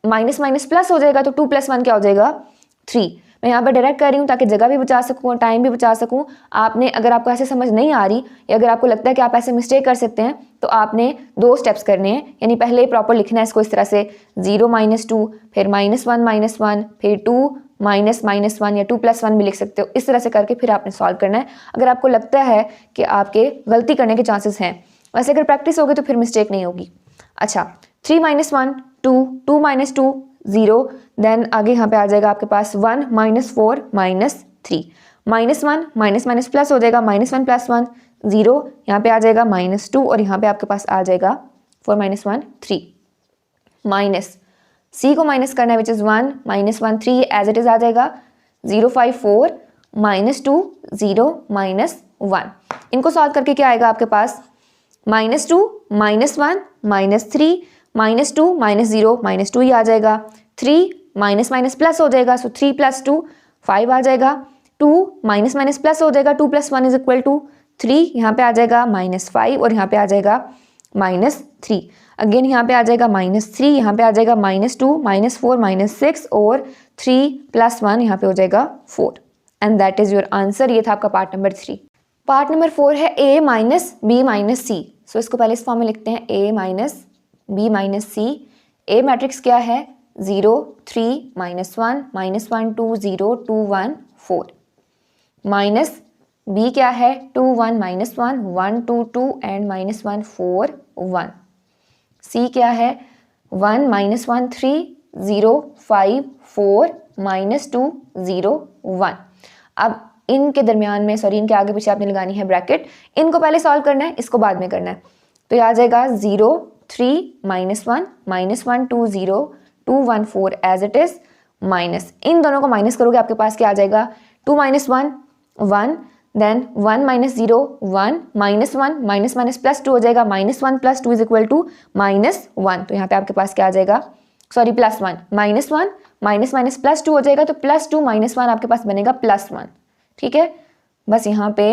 माइनस माइनस प्लस हो जाएगा तो 2 + 1 क्या हो जाएगा 3। मैं यहाँ पर डायरेक्ट कर रही हूँ ताकि जगह भी बचा सकूँ और टाइम भी बचा सकूँ। आपने, अगर आपको ऐसे समझ नहीं आ रही या अगर आपको लगता है कि आप ऐसे मिस्टेक कर सकते हैं तो आपने 2 स्टेप्स करने हैं, यानी पहले प्रॉपर लिखना है इसको इस तरह से 0 - 2 फिर -1 -1 फिर 2 -1 या 2 + 1 भी लिख सकते हो। इस तरह से करके फिर आपने सॉल्व करना है अगर आपको लगता है कि आपके गलती करने के चांसेस हैं। वैसे अगर प्रैक्टिस होगी तो फिर मिस्टेक नहीं होगी। अच्छा, 3 - 1 2 2 - 2 0 देन आगे यहाँ पे आ जाएगा आपके पास 1 -4 -3 -1 माइनस माइनस प्लस हो जाएगा, -1 + 1 0 यहाँ पे आ जाएगा -2 और यहाँ पे आपके पास आ जाएगा 4 - 1 3 माइनस C को माइनस करना है which is 1 -1 3 as it is आ जाएगा 0 5 4 -2 0 -1। इनको सॉल्व करके क्या आएगा आपके पास -2 -1 -3 -2 -0 -2 ही आ जाएगा, 3 माइनस माइनस प्लस हो जाएगा सो 3 + 2 5 आ जाएगा, 2 माइनस माइनस प्लस हो जाएगा 2 + 1 = 3 यहाँ पे आ जाएगा -5 और यहाँ पे आ जाएगा -3 अगेन यहाँ पे आ जाएगा -3 यहाँ पे आ जाएगा -2 -4 -6 और 3 + 1 यहाँ पे हो जाएगा 4 and that is your answer. ये था आपका पार्ट नंबर 3। पार्ट नंबर 4 है A - B - C। सो इसको पहले इस फॉर्म में लिखते हैं A - B - C। A matrix क्या है 0 3 -1 -1 2 0 2 1 4 माइनस B क्या है 2 1 -1 1 2 2 एंड -1 4 1। C क्या है 1 -1 3 0 5 4 -2 0 1। अब इनके दरमियान में सॉरी इनके आगे पीछे आपने लगानी है ब्रैकेट, इनको पहले सॉल्व करना है, इसको बाद में करना है। तो ये आ जाएगा 0 3 -1 -1 2 0 2 1 4 एज इट इज माइनस, इन दोनों को माइनस करोगे आपके पास क्या आ जाएगा 2 - 1 1 देन 1 - 0 1 -1 माइनस प्लस 2 हो जाएगा, -1 + 2 = -1। तो यहाँ पे आपके पास क्या आ जाएगा सॉरी +1 -1 माइनस प्लस 2 हो जाएगा, तो +2 - 1 आपके पास बनेगा +1। ठीक है, बस यहाँ पे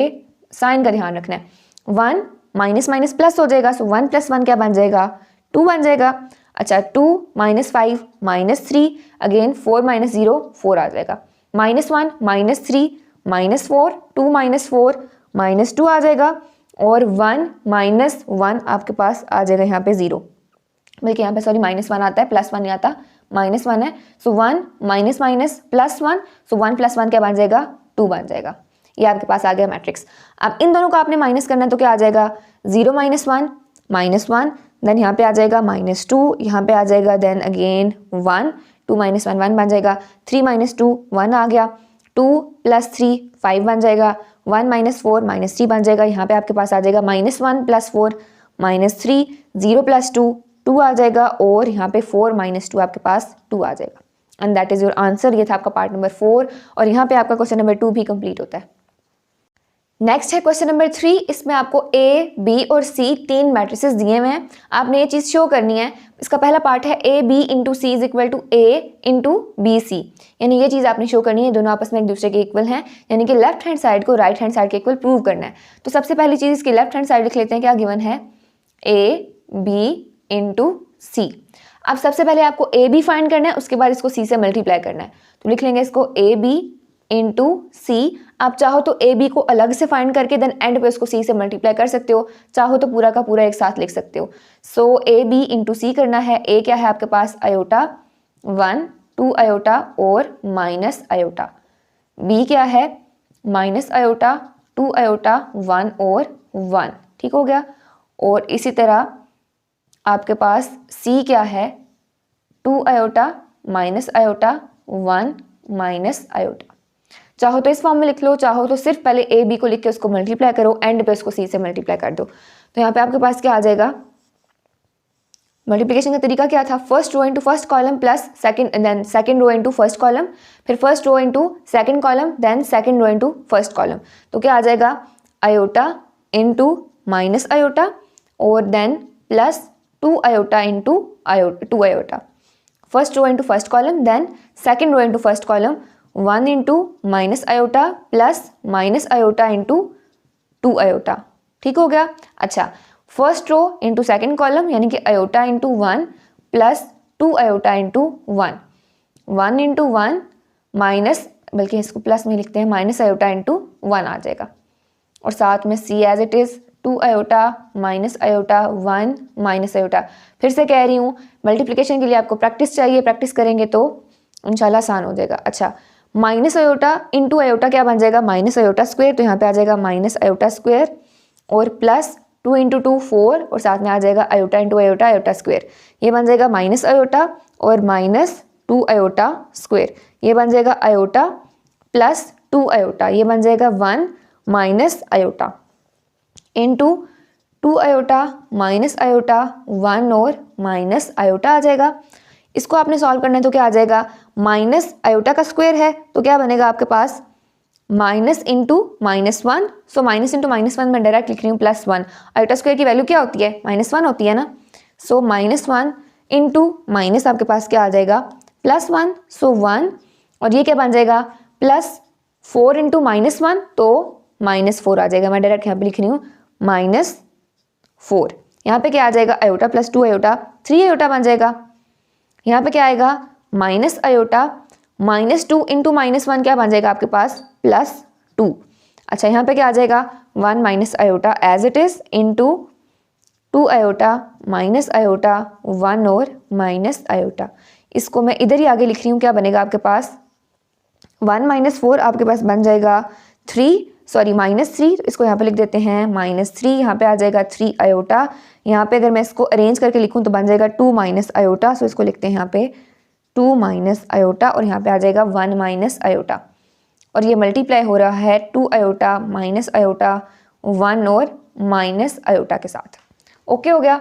साइन का ध्यान रखना है। 1 माइनस प्लस हो जाएगा, सो 1 + 1 क्या बन जाएगा 2 बन जाएगा। अच्छा 2 - 5 -3 अगेन 4 - 0 4 आ जाएगा, -1 -3 -4 2 - 4 -2 आ जाएगा, और 1 - 1 आपके पास आ जाएगा यहाँ पे 0, बल्कि यहाँ पे सॉरी -1 आता है, +1 नहीं आता, -1 है। सो 1 माइनस +1, सो 1 + 1 क्या बन जाएगा 2 बन जाएगा। ये आपके पास आ गया मैट्रिक्स। अब इन दोनों को आपने माइनस करना है, तो क्या आ जाएगा 0 - 1 -1 देन यहाँ पे आ जाएगा -2, यहाँ पे आ जाएगा देन अगेन 1 2 - 1 1 बन जाएगा, 3 - 2 1 आ गया, 2 + 3 5 बन जाएगा, 1 - 4 -3 बन जाएगा। यहाँ पे आपके पास आ जाएगा -1 + 4 -3 0 + 2 2 आ जाएगा, और यहाँ पे 4 - 2 आपके पास 2 आ जाएगा। And that is your answer. ये था आपका पार्ट नंबर 4, और यहाँ पे आपका क्वेश्चन नंबर 2 भी कंप्लीट होता है। नेक्स्ट है क्वेश्चन नंबर 3। इसमें आपको A, B और C 3 मैट्रिसेस दिए हुए हैं, आपने ये चीज़ शो करनी है। इसका पहला पार्ट है AB × C = A × BC, यानी ये चीज़ आपने शो करनी है, दोनों आपस में एक दूसरे के इक्वल हैं, यानी कि लेफ्ट हैंड साइड को राइट हैंड साइड के इक्वल प्रूव करना है। तो सबसे पहली चीज़ इसकी लेफ्ट हैंड साइड लिख लेते हैं, क्या गिवन है A B × C। अब सबसे पहले आपको AB फाइंड करना है, उसके बाद इसको C से मल्टीप्लाई करना है। तो लिख लेंगे इसको AB × C। आप चाहो तो AB को अलग से फाइंड करके देन एंड पे उसको C से मल्टीप्लाई कर सकते हो, चाहो तो पूरा का पूरा एक साथ लिख सकते हो। सो AB × C करना है। A क्या है आपके पास आयोटा 1 2 आयोटा और माइनस आयोटा, B क्या है माइनस आयोटा 2 आयोटा 1 और 1, ठीक हो गया। और इसी तरह आपके पास C क्या है 2 iota minus iota 1 minus iota. चाहो तो इस फॉर्म में लिख लो, चाहो तो सिर्फ पहले ए बी को लिख के उसको मल्टीप्लाई करो, एंड पे उसको सी से मल्टीप्लाई कर दो। तो यहाँ पे आपके पास क्या आ जाएगा, मल्टीप्लिकेशन का तरीका क्या था, first row into first column plus second, then second row into first column, फिर first row into second column, then second row into first column. तो क्या आ जाएगा आयोटा इनटू माइनस आयोटा और then plus 2 iota into 2 iota, first row into first column, then second row into first column 1 into minus iota plus minus iota into 2 iota, ठीक हो गया। अच्छा first row into second column यानी कि iota into 1 plus 2 iota into 1, 1 into 1 minus, बल्कि इसको plus में लिखते हैं, माइनस आयोटा इंटू 1 आ जाएगा, और साथ में C as it is 2 iota minus iota 1 minus iota. फिर से कह रही हूँ मल्टीप्लिकेशन के लिए आपको प्रैक्टिस चाहिए, प्रैक्टिस करेंगे तो इंशाल्लाह आसान हो जाएगा। अच्छा माइनस आयोटा इंटू आयोटा क्या बन जाएगा माइनस आयोटा स्क्वायर, तो यहाँ पे आ जाएगा माइनस आयोटा स्क्वायर और प्लस 2 इंटू 2 4 और साथ में आ जाएगा iota into iota iota square, ये बन जाएगा माइनस आयोटा और माइनस 2 आयोटा स्क्वायर, ये बन जाएगा आयोटा प्लस 2 आयोटा, ये बन जाएगा 1 minus iota into 2 iota minus iota 1 और माइनस आयोटा आ जाएगा। इसको आपने सॉल्व करना है तो क्या आ जाएगा, माइनस आयोटा का स्क्वायर है तो क्या बनेगा आपके पास minus into -1, so minus into -1 मैं डायरेक्ट लिख रही हूँ +1, आयोटा स्क्वायर की वैल्यू क्या होती है -1 होती है ना, सो -1 इंटू माइनस आपके पास क्या आ जाएगा +1, सो 1 और ये क्या बन जाएगा +4 इंटू -1 तो -4 आ जाएगा, मैं डायरेक्ट यहाँ पे लिख रही हूँ -4, यहाँ पे क्या आ जाएगा आयोटा प्लस 2 आयोटा 3 आयोटा बन जाएगा, यहाँ पे क्या आएगा माइनस आयोटा -2 इंटू -1 क्या बन जाएगा आपके पास +2। अच्छा यहाँ पे क्या आ जाएगा 1 minus iota as it is into 2 iota minus iota 1 और माइनस आयोटा, इसको मैं इधर ही आगे लिख रही हूँ, क्या बनेगा आपके पास 1 - 4 आपके पास बन जाएगा -3, तो इसको यहाँ पे लिख देते हैं -3, यहाँ पे आ जाएगा 3 आयोटा, यहाँ पे अगर मैं इसको अरेंज करके लिखूँ तो बन जाएगा 2 माइनस आयोटा, सो इसको लिखते हैं यहाँ पे 2 माइनस आयोटा और यहाँ पे आ जाएगा 1 माइनस आयोटा, और ये मल्टीप्लाई हो रहा है 2 आयोटा माइनस आयोटा 1 और माइनस आयोटा के साथ। ओके हो गया।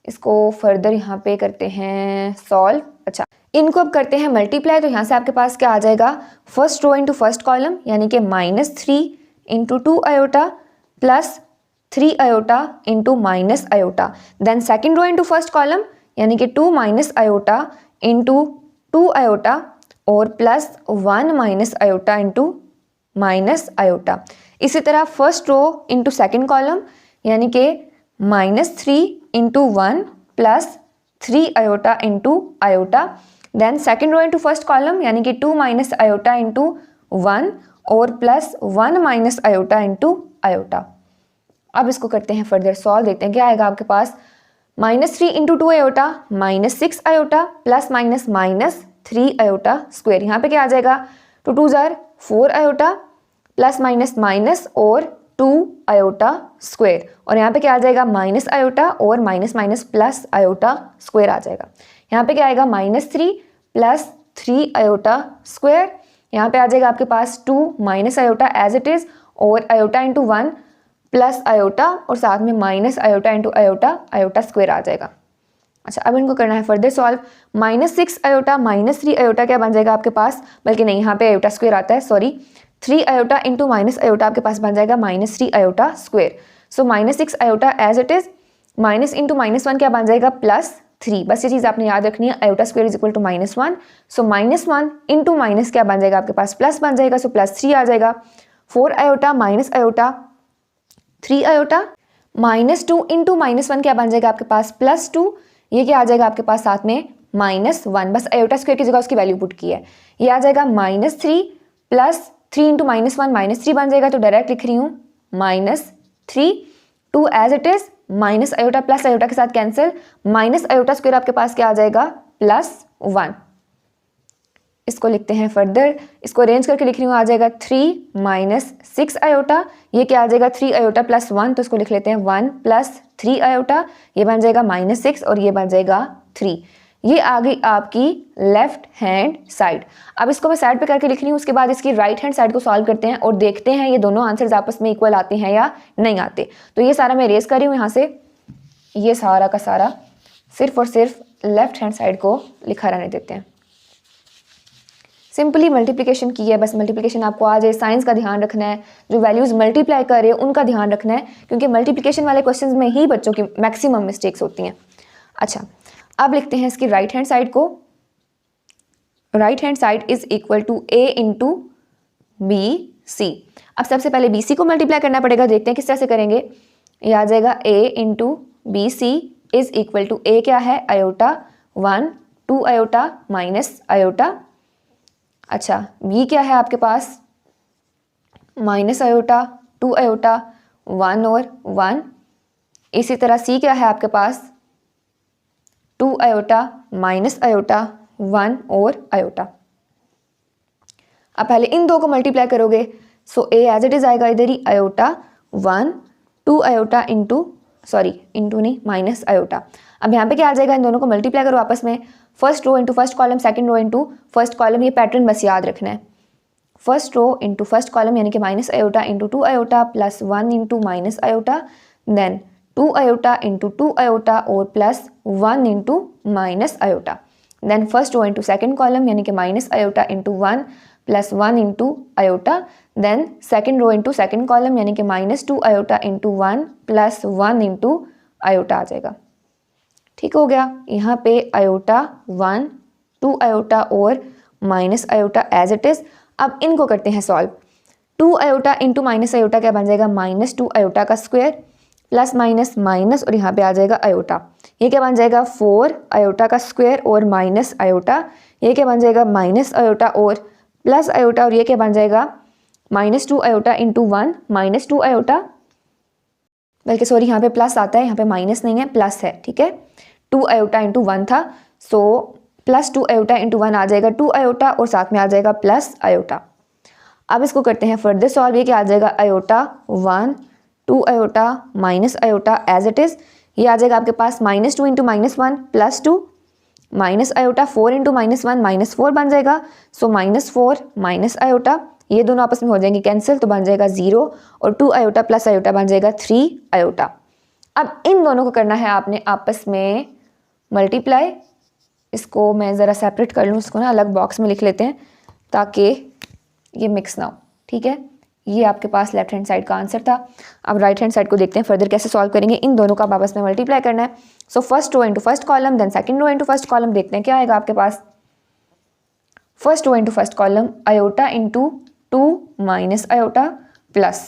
इसको फर्दर यहाँ पे करते हैं सॉल्व। अच्छा, इनको अब करते हैं मल्टीप्लाई। तो यहाँ से आपके पास क्या आ जाएगा, first row into first column यानी कि -3 into 2 iota plus 3 iota into minus iota, then second row into first column यानी कि 2 माइनस आयोटा इंटू 2 आयोटा और plus 1 minus iota into minus iota. इसी तरह first row into second column यानी कि -3 into 1 plus 3 iota into iota, then second row into first column यानी कि 2 minus iota into 1 और plus 1 minus iota into iota. अब इसको करते हैं फर्दर सॉल्व, देखते हैं क्या आएगा आपके पास। -3 into 2 iota -6 iota plus minus minus 3 iota square. यहाँ पे क्या आ जाएगा, 2 2 jar 4 iota plus minus minus और 2 आयोटा स्क्वायर, और यहाँ पे क्या आ जाएगा माइनस आयोटा और minus minus plus iota square आ जाएगा। यहाँ पे क्या आएगा -3 प्लस 3 आयोटा स्क्वायर, यहाँ पे आ जाएगा आपके पास 2 minus iota as it is और आयोटा इंटू 1 प्लस आयोटा और साथ में minus iota into iota, iota square आ जाएगा। अच्छा, अब इनको करना है फर्दर सॉल्व। -6 आयोटा -3 आयोटा क्या बन जाएगा आपके पास, बल्कि नहीं यहाँ पे आयोटा स्क्वायर आता है, sorry, 3 iota into minus iota आपके पास बन जाएगा -3 iota square. So -6 iota as it is, minus into -1 क्या बन जाएगा +3। बस ये चीज़ आपने याद रखनी है, iota square is equal to -1। So -1 into minus क्या बन जाएगा आपके पास प्लस बन जाएगा, सो +3 आ जाएगा। 4 iota minus iota 3 iota, -2 into -1 क्या बन जाएगा आपके पास +2, ये क्या आ जाएगा आपके पास साथ में -1, बस आयोटा स्क्वायर की जगह उसकी वैल्यू पुट की है। ये आ जाएगा -3 प्लस 3 इंटू -1 -3 बन जाएगा, तो डायरेक्ट लिख रही हूँ -3, 2 as it is, minus iota plus iota के साथ कैंसिल, माइनस आयोटा स्क्वायर आपके पास क्या आ जाएगा +1। इसको लिखते हैं फर्दर, इसको अरेंज करके लिख रही हूँ, आ जाएगा 3 - 6 आयोटा, ये क्या आ जाएगा 3 आयोटा प्लस 1, तो इसको लिख लेते हैं 1 प्लस 3 आयोटा, ये बन जाएगा -6 और ये बन जाएगा 3। ये आ गई आपकी लेफ्ट हैंड साइड। अब इसको मैं साइड पे करके लिख रही हूँ, उसके बाद इसकी राइट हैंड साइड को सॉल्व करते हैं और देखते हैं ये दोनों आंसर्स आपस में इक्वल आते हैं या नहीं आते। तो ये सारा मैं इरेज कर रही हूँ यहाँ से, ये सारा का सारा सिर्फ और सिर्फ लेफ्ट हैंड साइड को लिखा रहने देते हैं। सिंपली मल्टीप्लिकेशन की है, बस मल्टीप्लिकेशन आपको आ जाए, साइंस का ध्यान रखना है, जो वैल्यूज़ मल्टीप्लाई कर रहे हैं उनका ध्यान रखना है, क्योंकि मल्टीप्लिकेशन वाले क्वेश्चंस में ही बच्चों की मैक्सिमम मिस्टेक्स होती हैं। अच्छा, अब लिखते हैं इसकी राइट हैंड साइड को। Right hand side is equal to a into B C. अब सबसे पहले बी सी को मल्टीप्लाई करना पड़ेगा, देखते हैं किस तरह से करेंगे। ये आ जाएगा a into B C is equal to a क्या है आयोटा 1 2 आयोटा माइनस आयोटा। अच्छा, b क्या है आपके पास माइनस आयोटा 2 आयोटा 1 और 1। इसी तरह c क्या है आपके पास 2 आयोटा माइनस आयोटा 1 और आयोटा। अब पहले इन दो को मल्टीप्लाई करोगे, सो a एज इट इज आएगा इधर ही आयोटा 1 2 आयोटा इंटू नहीं माइनस आयोटा। अब यहाँ पे क्या आ जाएगा, इन दोनों को मल्टीप्लाई करो आपस में, first row into first column, second row into first column, ये पैटर्न बस याद रखना है। First row into first column यानी कि minus iota into 2 iota plus 1 into minus iota, then 2 iota into 2 iota और plus 1 into minus iota, then first row into second column यानी कि minus iota into 1 plus 1 into iota, then second row into second column यानी कि -2 iota into 1 plus 1 into iota आ जाएगा। ठीक हो गया। यहाँ पे आयोटा 1 2 आयोटा और minus iota as it is. अब इनको करते हैं solve. 2 iota into minus iota क्या बन जाएगा -2 आयोटा का स्क्वायर प्लस माइनस माइनस और यहाँ पे आ जाएगा आयोटा, ये क्या बन जाएगा 4 आयोटा का स्क्वायर और माइनस आयोटा, ये क्या बन जाएगा माइनस आयोटा और प्लस आयोटा, और ये क्या बन जाएगा -2 आयोटा इंटू 1 -2 आयोटा, बल्कि सॉरी यहाँ पे प्लस आता है, यहाँ पे माइनस नहीं है प्लस है, ठीक है। 2 आयोटा इंटू 1 था, सो प्लस 2 आयोटा इंटू 1 आ जाएगा 2 आयोटा और साथ में आ जाएगा प्लस आयोटा। अब इसको करते हैं फर्दर सॉल्व, ये क्या आ जाएगा iota 1 2 iota minus iota as it is, ये आ जाएगा आपके पास -2 into -1 plus 2 minus iota 4 into -1 -4 बन जाएगा, सो -4 माइनस आयोटा, ये दोनों आपस में हो जाएंगे कैंसिल, तो बन जाएगा 0 और 2 आयोटा प्लस आयोटा बन जाएगा 3 आयोटा। अब इन दोनों को करना है आपने आपस में मल्टीप्लाई। इसको मैं ज़रा सेपरेट कर लूँ, इसको ना अलग बॉक्स में लिख लेते हैं ताकि ये मिक्स ना हो, ठीक है। ये आपके पास लेफ्ट हैंड साइड का आंसर था। अब राइट हैंड साइड को देखते हैं फर्दर कैसे सॉल्व करेंगे। इन दोनों का आपस में मल्टीप्लाई करना है। So first row into first column, then second row into first column. देखते हैं क्या आएगा आपके पास। First row into first column, iota into 2 minus iota plus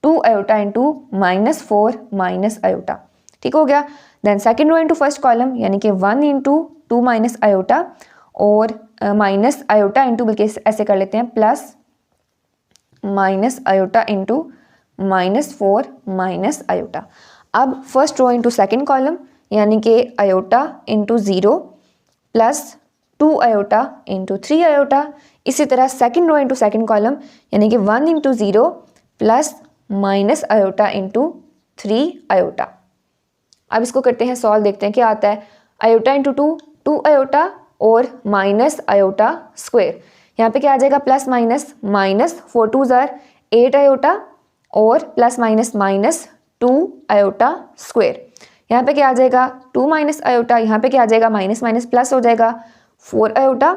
2 iota into -4 minus iota, ठीक हो गया। Then second row into first column यानी कि 1 इंटू 2 माइनस आयोटा और माइनस आयोटा इंटू, बल्कि ऐसे कर लेते हैं plus minus iota into -4 minus iota. अब first row into second column यानी कि iota into 0 plus 2 iota into 3 iota. इसी तरह second row into second column यानी कि 1 into 0 plus minus iota into 3 iota. अब इसको करते हैं सॉल्व, देखते हैं क्या आता है। आयोटा इंटू 2 आयोटा और माइनस आयोटा स्क्वायर। यहाँ पे क्या आ जाएगा, प्लस माइनस माइनस 4 2 ज़ार 8 आयोटा और plus minus minus 2 iota square. यहाँ पे क्या आ जाएगा 2 माइनस आयोटा, यहाँ पे क्या आ जाएगा माइनस माइनस प्लस हो जाएगा 4 आयोटा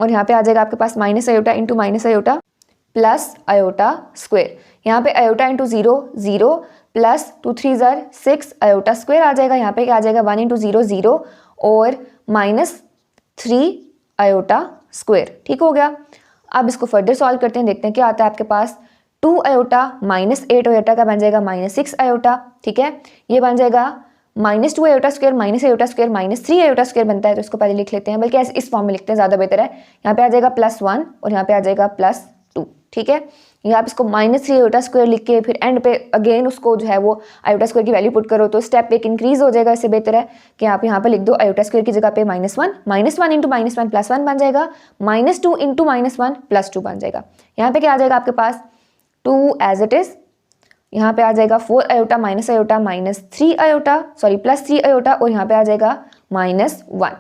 और यहाँ पे आ जाएगा आपके पास minus iota into minus iota plus iota square. यहाँ पे आयोटा इंटू 0 0 प्लस 2 3 ज़ार 6 आयोटा स्क्वायर आ जाएगा। यहाँ पे क्या आ जाएगा 1 इंटू 0 0 और -3 आयोटा स्क्वायर, ठीक हो गया। अब इसको फर्दर सॉल्व करते हैं, देखते हैं क्या आता है आपके पास। 2 आयोटा माइनस 8 आयोटा का बन जाएगा -6 आयोटा, ठीक है। ये बन जाएगा -2 iota square minus iota square -3 iota square बनता है, तो इसको पहले लिख लेते हैं, बल्कि इस फॉर्म में लिखते हैं ज़्यादा बेहतर है। यहाँ पे आ जाएगा +1 और यहाँ पे आ जाएगा +2, ठीक है। या आप इसको -3 आयोटा स्क्वायर लिख के फिर एंड पे अगेन उसको जो है वो आयोटा स्क्वायर की वैल्यू पुट करो तो स्टेप एक इंक्रीज हो जाएगा। इससे बेहतर है कि आप यहाँ पे लिख दो आयोटा स्क्वायर की जगह पे -1 -1 इंटू -1 +1 बन जाएगा, -2 इंटू -1 +2 बन जाएगा। यहाँ पे क्या आ जाएगा आपके पास 2 एज इट इज। यहाँ पे आ जाएगा 4 iota minus iota -3 iota +3 iota और यहाँ पे आ जाएगा -1।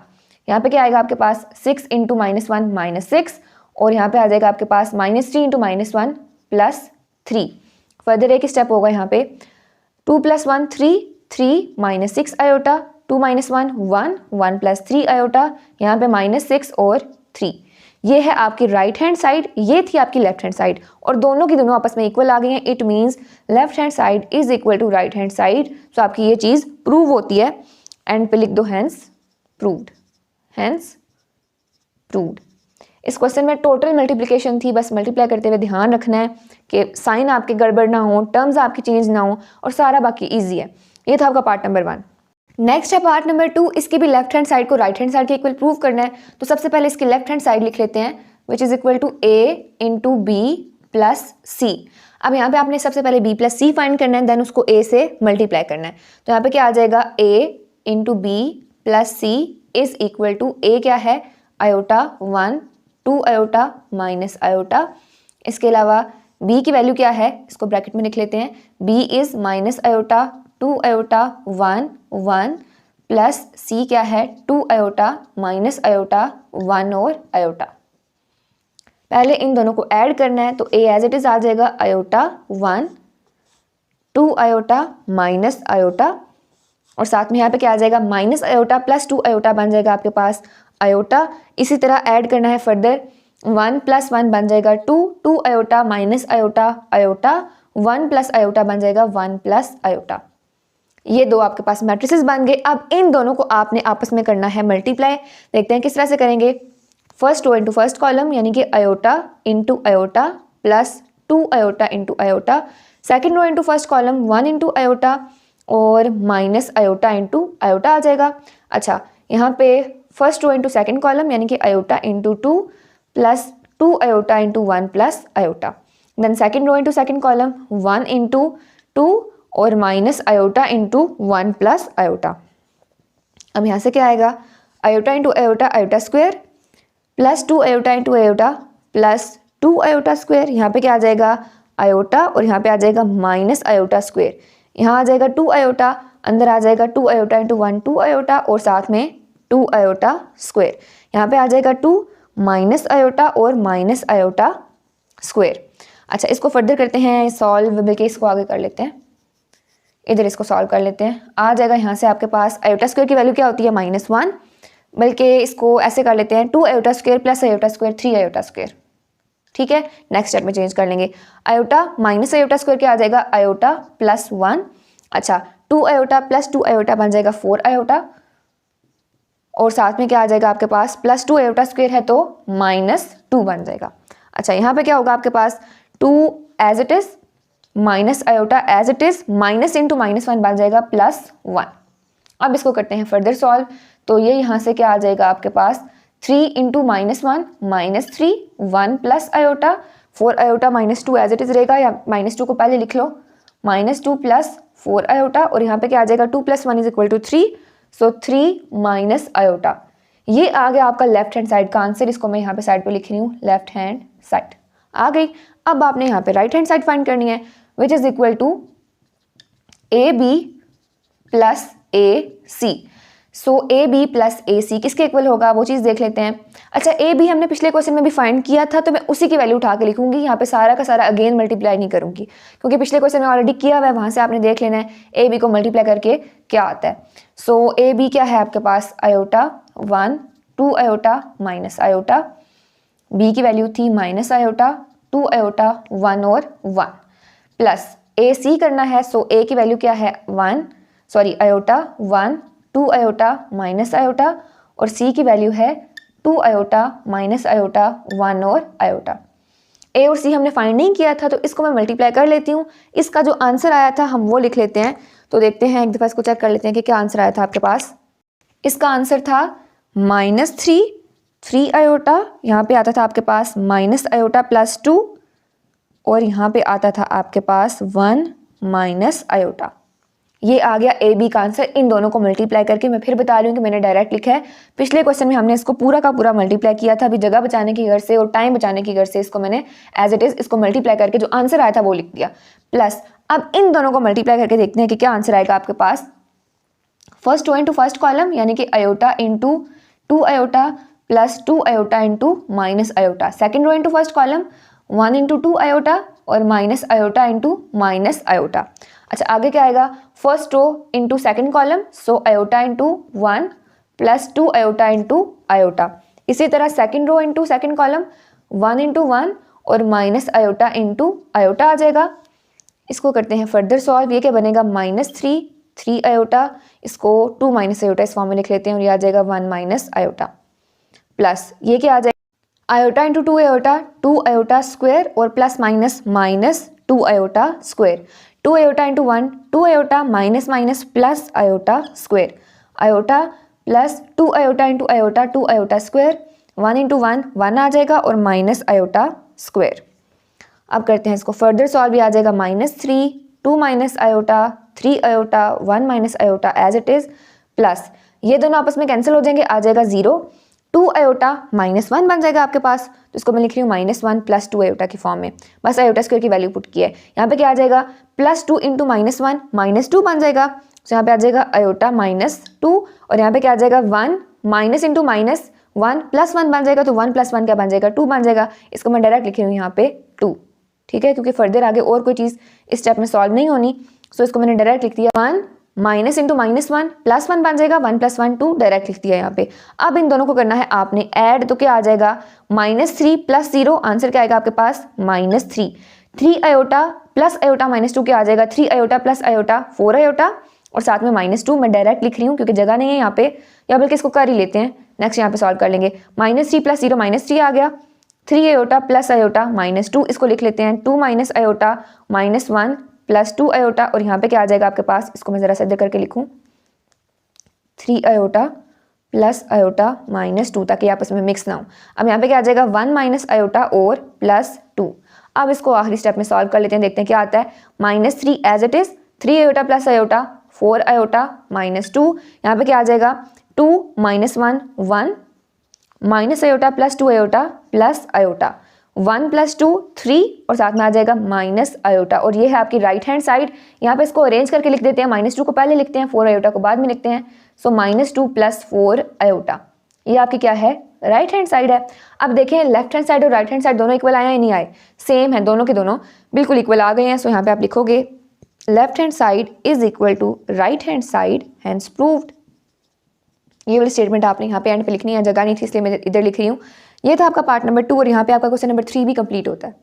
यहाँ पे क्या आएगा आपके पास 6 इंटू -1 -6 और यहाँ पे आ जाएगा आपके पास -3 इंटू -1 +3। फर्दर एक स्टेप होगा यहाँ पे 2 + 1 3 3 -6 आयोटा 2 - 1 1 1 +3 आयोटा, यहाँ पे -6 और 3। ये है आपकी राइट हैंड साइड, ये थी आपकी लेफ्ट हैंड साइड और दोनों की दोनों आपस में इक्वल आ गई हैं। It means left hand side is equal to right hand side. So आपकी ये चीज़ प्रूव होती है। एंड पे लिख दो हैंस प्रूव्ड, हैंस प्रूव्ड। इस क्वेश्चन में टोटल मल्टीप्लिकेशन थी, बस मल्टीप्लाई करते हुए ध्यान रखना है कि साइन आपके गड़बड़ ना हो, टर्म्स आपकी चेंज ना हो और सारा बाकी ईजी है। ये था आपका पार्ट नंबर 1। नेक्स्ट है पार्ट नंबर 2। इसकी भी लेफ्ट हैंड साइड को राइट हैंड साइड के इक्वल प्रूव करना है। तो सबसे पहले इसकी लेफ्ट हैंड साइड लिख लेते हैं which is equal to a into B plus C. अब यहाँ पे आपने सबसे पहले b प्लस सी फाइंड करना है, देन उसको a से मल्टीप्लाई करना है। तो यहाँ पे क्या आ जाएगा a into B plus C is equal to a क्या है आयोटा 1 2 आयोटा माइनस आयोटा। इसके अलावा b की वैल्यू क्या है, इसको ब्रैकेट में लिख लेते हैं, b is minus iota 2 iota 1 1 plus c क्या है 2 आयोटा माइनस आयोटा 1 और आयोटा। पहले इन दोनों को ऐड करना है तो a एज इट इज आ जाएगा आयोटा 1 2 आयोटा माइनस आयोटा और साथ में यहाँ पे क्या आ जाएगा माइनस आयोटा प्लस 2 आयोटा बन जाएगा आपके पास आयोटा। इसी तरह ऐड करना है फर्दर 1 + 1 बन जाएगा 2 2 iota minus iota iota 1 plus iota बन जाएगा 1 प्लस आयोटा। ये दो आपके पास मैट्रिसेस बन गए। अब इन दोनों को आपने आपस में करना है मल्टीप्लाई। देखते हैं किस तरह से करेंगे। First row into first column यानी कि iota into iota plus 2 iota into iota. Second row into first column 1 into iota और माइनस आयोटा इंटू आयोटा आ जाएगा। अच्छा, यहाँ पे first row into second column यानी कि iota into 2 plus 2 iota into 1 plus iota. Then second row into second column 1 into 2 और minus iota into 1 plus iota. अब यहाँ से क्या आएगा iota into iota iota square plus 2 iota into iota plus 2 iota square. यहाँ पे क्या आ जाएगा आयोटा और यहाँ पे आ जाएगा माइनस आयोटा स्क्वायर। यहाँ आ जाएगा 2 आयोटा, अंदर आ जाएगा 2 आयोटा इंटू 1 2 आयोटा और साथ में 2 आयोटा स्क्वायर। यहाँ पे आ जाएगा 2 माइनस आयोटा और माइनस आयोटा स्क्वायर। अच्छा, इसको फर्दर करते हैं सॉल्व, बल्कि इसको आगे कर लेते हैं, इधर इसको सॉल्व कर लेते हैं। आ जाएगा यहाँ से आपके पास आयोटा स्क्वायर की वैल्यू क्या होती है -1, बल्कि इसको ऐसे कर लेते हैं 2 iota square plus iota square 3 iota square. ठीक है, नेक्स्ट स्टेप में चेंज कर लेंगे। आयोटा माइनस आयोटा स्क्वायर क्या आ जाएगा आयोटा +1। अच्छा, 2 आयोटा प्लस 2 आयोटा बन जाएगा 4 आयोटा, और साथ में क्या आ जाएगा आपके पास +2 आयोटा स्क्वायर है तो -2 बन जाएगा। अच्छा, यहाँ पे क्या होगा आपके पास 2 as it is minus iota as it is minus into -1 बन जाएगा +1। अब इसको करते हैं फर्दर सॉल्व, तो ये यहाँ से क्या आ जाएगा आपके पास 3 into -1 -3 1 plus iota 4 iota -2 as it is रहेगा, या -2 को पहले लिख लो, -2 प्लस 4 आयोटा, और यहाँ पे क्या आ जाएगा 2 + 1 = 3, सो 3 माइनस आयोटा। ये आ गया आपका लेफ्ट हैंड साइड का आंसर। इसको मैं यहाँ पे साइड पे लिख रही हूँ, लेफ्ट हैंड साइड आ गई। अब आपने यहाँ पे राइट हैंड साइड फाइंड करनी है, which is equal to AB + AC। सो AB + AC किसके इक्वल होगा वो चीज़ देख लेते हैं। अच्छा, AB हमने पिछले क्वेश्चन में भी फाइंड किया था, तो मैं उसी की वैल्यू उठा के लिखूंगी, यहाँ पे सारा का सारा अगेन मल्टीप्लाई नहीं करूंगी, क्योंकि पिछले क्वेश्चन में ऑलरेडी किया हुआ है, वहाँ से आपने देख लेना है AB को मल्टीप्लाई करके क्या आता है। सो AB क्या है आपके पास iota 1 2 iota minus iota, B की वैल्यू थी माइनस आयोटा 2 आयोटा 1 और 1 प्लस AC करना है। सो A की वैल्यू क्या है आयोटा 1 2 आयोटा माइनस आयोटा, और C की वैल्यू है 2 आयोटा माइनस आयोटा 1 और आयोटा। A और C हमने फाइंड नहीं किया था, तो इसको मैं मल्टीप्लाई कर लेती हूँ। इसका जो आंसर आया था हम वो लिख लेते हैं, तो देखते हैं एक दफ़ा इसको चेक कर लेते हैं कि क्या आंसर आया था आपके पास। इसका आंसर था -3 आयोटा, यहाँ पे आता था आपके पास माइनस आयोटा +2, और यहाँ पे आता था आपके पास 1 माइनस आयोटा। ये आ गया AB का आंसर। इन दोनों को मल्टीप्लाई करके, मैं फिर बता रही हूँ कि मैंने डायरेक्ट लिखा है, पिछले क्वेश्चन में हमने इसको पूरा का पूरा मल्टीप्लाई किया था, अभी जगह बचाने की गर्ज से और टाइम बचाने की गर्ज से इसको मैंने एज इट इज इसको मल्टीप्लाई करके जो आंसर आया था वो लिख दिया। प्लस अब इन दोनों को मल्टीप्लाई करके देखते हैं कि क्या आंसर आएगा आपके पास। First row into first column, यानी कि iota into 2 iota plus 2 iota into minus iota. Second row into first column 1 into 2 iota और minus iota into minus iota. अच्छा, आगे क्या आएगा, first row into second column, so iota into 1 plus 2 iota into iota. इसी तरह second row into second column 1 into 1 और minus iota into iota आ जाएगा। इसको करते हैं फर्दर सॉल्व। ये क्या बनेगा -3 आयोटा, इसको 2 माइनस आयोटा इस फॉर्म में लिख लेते हैं, और ये आ जाएगा 1 माइनस आयोटा, प्लस ये क्या आ जाएगा iota into 2 iota 2 iota square, और plus minus minus 2 iota square. 2 iota into 1 2 iota minus minus plus iota square, iota plus 2 iota into iota 2 iota square, 1 into 1 1 आ जाएगा, और माइनस आयोटा स्क्वायर। अब करते हैं इसको फर्दर सॉल्व। आ जाएगा -3 2 minus iota 3 iota 1 minus iota as it is, plus ये दोनों आपस में कैंसिल हो जाएंगे, आ जाएगा 0, 2 आयोटा -1 बन जाएगा आपके पास, तो इसको मैं लिख रही हूँ -1 प्लस 2 आयोटा की फॉर्म में, बस आयोटा स्क्वायर की वैल्यू पुट की है। यहाँ पे क्या आ जाएगा +2 इंटू -1 -2 बन जाएगा, तो यहाँ पे आ जाएगा आयोटा -2, और यहाँ पे क्या आ जाएगा 1 माइनस इंटू -1 प्लस 1 बन जाएगा, तो 1 + 1 क्या बन जाएगा 2 बन जाएगा। इसको मैं डायरेक्ट लिख रही हूँ यहाँ पे 2, ठीक है, क्योंकि फर्दर आगे और कोई चीज़ इस स्टेप में सॉल्व नहीं होनी, सो इसको मैंने डायरेक्ट लिख दिया 1 माइनस इंटू -1 प्लस 1 बन जाएगा, 1 + 1 2 डायरेक्ट लिख दिया यहाँ पे। अब इन दोनों को करना है आपने ऐड, तो क्या आ जाएगा -3 + 0, आंसर क्या आएगा आपके पास -3, 3 आयोटा प्लस आयोटा -2 क्या आ जाएगा 3 आयोटा प्लस आयोटा 4 आयोटा, और साथ में -2 मैं डायरेक्ट लिख रही हूँ क्योंकि जगह नहीं है यहाँ पे, या बल्कि इसको कर ही लेते हैं, नेक्स्ट यहाँ पे सॉल्व कर लेंगे। -3 + 0 -3 आ गया, 3 आयोटा प्लस आयोटा -2, इसको लिख लेते हैं 2 माइनस आयोटा -1 प्लस 2 आयोटा, और यहाँ पे क्या आ जाएगा आपके पास, इसको मैं ज़रा सा करके लिखूँ 3 आयोटा प्लस आयोटा -2, ताकि आपस में मिक्स ना हो। अब यहाँ पे क्या आ जाएगा 1 माइनस आयोटा और +2। अब इसको आखिरी स्टेप में सॉल्व कर लेते हैं, देखते हैं क्या आता है। -3 as it is, 3 iota plus iota 4 iota -2, यहाँ पे क्या आ जाएगा 2 - 1 1 minus iota plus 2 iota plus iota, 1 + 2 3, और साथ में आ जाएगा माइनस आयोटा, और ये है आपकी राइट हैंड साइड। यहाँ पे इसको अरेंज करके लिख देते हैं, -2 को पहले लिखते हैं 4 आयोटा को बाद में लिखते हैं, सो -2 + 4 आयोटा। ये आपकी क्या है, राइट हैंड साइड है। अब देखें लेफ्ट हैंड साइड और राइट हैंड साइड दोनों इक्वल आए या नहीं आए, सेम है, दोनों के दोनों बिल्कुल इक्वल आ गए हैं। सो यहाँ पे आप लिखोगे left hand side is equal to right hand side, hence proved. ये वाली स्टेटमेंट आपने यहाँ पे एंड पे लिखनी है, जगह नहीं थी इसलिए मैं इधर लिख रही हूँ। ये था आपका पार्ट नंबर 2 और यहाँ पे आपका क्वेश्चन नंबर 3 भी कंप्लीट होता है।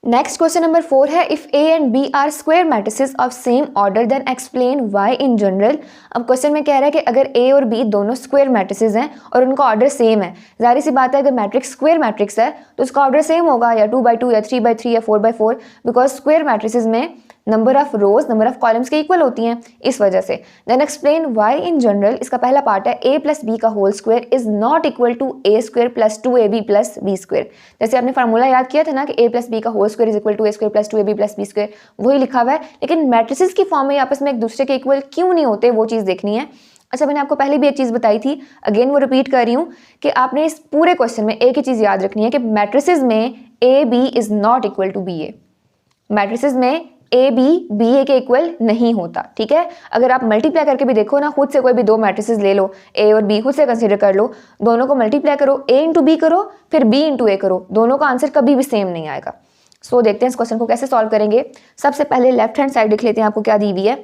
नेक्स्ट क्वेश्चन नंबर 4 है if A and B are square matrices of same order then explain why in general. अब क्वेश्चन में कह रहा है कि अगर ए और बी दोनों स्क्वायर मैट्रिसेस हैं और उनका ऑर्डर सेम है, जाहिर सी बात है अगर मैट्रिक्स स्क्वायर मैट्रिक्स है तो उसका ऑर्डर सेम होगा, या 2x2 या 3x3 या 4x4, बिकॉज स्क्वायर मैट्रिसेस में number of rows number of columns के इक्वल होती हैं, इस वजह से। Then explain why in general, इसका पहला पार्ट है ए प्लस बी का whole square is not equal to A square plus 2ab plus B square. जैसे आपने फार्मूला याद किया था ना कि ए प्लस बी का whole square is equal to A square plus 2ab plus B square, वही लिखा हुआ है। लेकिन मैट्रिसेस की फॉर्म में आपस में एक दूसरे के इक्वल क्यों नहीं होते, वो चीज़ देखनी है। अच्छा, मैंने आपको पहले भी एक चीज़ बताई थी, अगेन वो रिपीट कर रही हूँ कि आपने इस पूरे क्वेश्चन में एक ही चीज़ याद रखनी है कि मैट्रिसेस में A B is not equal to B A. Matrices में ए बी बी ए के इक्वल नहीं होता, ठीक है। अगर आप मल्टीप्लाई करके भी देखो ना, खुद से कोई भी दो मैट्रिसेस ले लो, ए और बी खुद से कंसीडर कर लो, दोनों को मल्टीप्लाई करो, ए इंटू बी करो फिर बी इंटू ए करो, दोनों का आंसर कभी भी सेम नहीं आएगा। सो देखते हैं इस क्वेश्चन को कैसे सॉल्व करेंगे। सबसे पहले लेफ्ट हैंड साइड लिख लेते हैं, आपको क्या दी हुई है,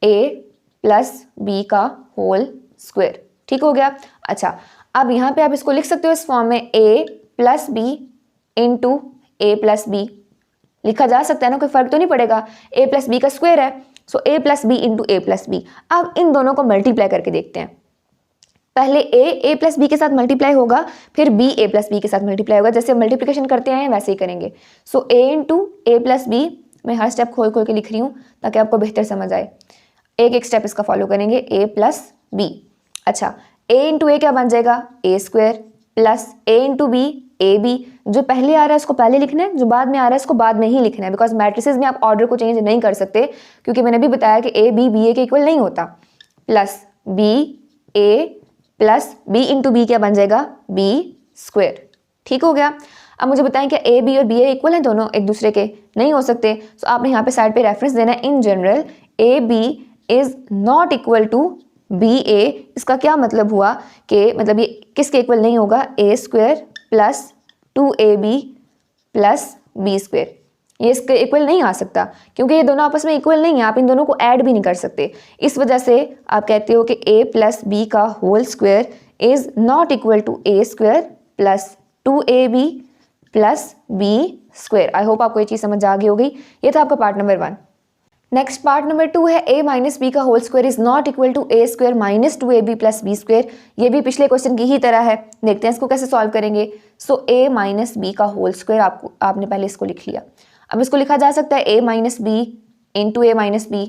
ए प्लस बी का होल स्क्वायर, ठीक हो गया। अच्छा, अब यहाँ पे आप इसको लिख सकते हो इस फॉर्म में, ए plus B into A plus B लिखा जा सकता है ना, कोई फर्क तो नहीं पड़ेगा, ए प्लस बी का स्क्वायर है, सो ए plus B into A plus B. अब इन दोनों को मल्टीप्लाई करके देखते हैं। पहले ए प्लस बी के साथ मल्टीप्लाई होगा, फिर बी ए प्लस बी के साथ मल्टीप्लाई होगा, जैसे मल्टीप्लिकेशन करते हैं वैसे ही करेंगे। सो ए इंटू ए प्लस बी, मैं हर स्टेप खोल खोल के लिख रही हूँ ताकि आपको बेहतर समझ आए। एक एक स्टेप इसका फॉलो करेंगे, ए प्लस बी। अच्छा, ए इंटू ए क्या बन जाएगा, ए square plus A into B A B. जो पहले आ रहा है उसको पहले लिखना है, जो बाद में आ रहा है उसको बाद में ही लिखना है, बिकॉज मैट्रिसेस में आप ऑर्डर को चेंज नहीं कर सकते, क्योंकि मैंने भी बताया कि ए बी बी ए के इक्वल नहीं होता। प्लस बी ए प्लस बी इंटू बी क्या बन जाएगा, बी स्क्वायर, ठीक हो गया। अब मुझे बताएं क्या ए बी और बी ए इक्वल हैं दोनों एक दूसरे के, नहीं हो सकते। सो आपने यहाँ पे साइड पे रेफरेंस देना है, in general A B is not equal to B ए। इसका क्या मतलब हुआ कि मतलब ये किसके इक्वल नहीं होगा, A square plus 2ab plus B square, ये इसके इक्वल नहीं आ सकता, क्योंकि ये दोनों आपस में इक्वल नहीं है, आप इन दोनों को ऐड भी नहीं कर सकते। इस वजह से आप कहते हो कि a प्लस बी का whole square is not equal to A square plus 2ab plus B square. I hope आपको ये चीज़ समझ आ गई होगी। ये था आपका part number 1। Next part number 2 है a माइनस बी का whole square is not equal to A square minus 2ab plus B square. ये भी पिछले क्वेश्चन की ही तरह है, देखते हैं इसको कैसे सॉल्व करेंगे। सो a माइनस बी का होल स्क्वायर आपने पहले इसको लिख लिया। अब इसको लिखा जा सकता है a minus B into A minus B,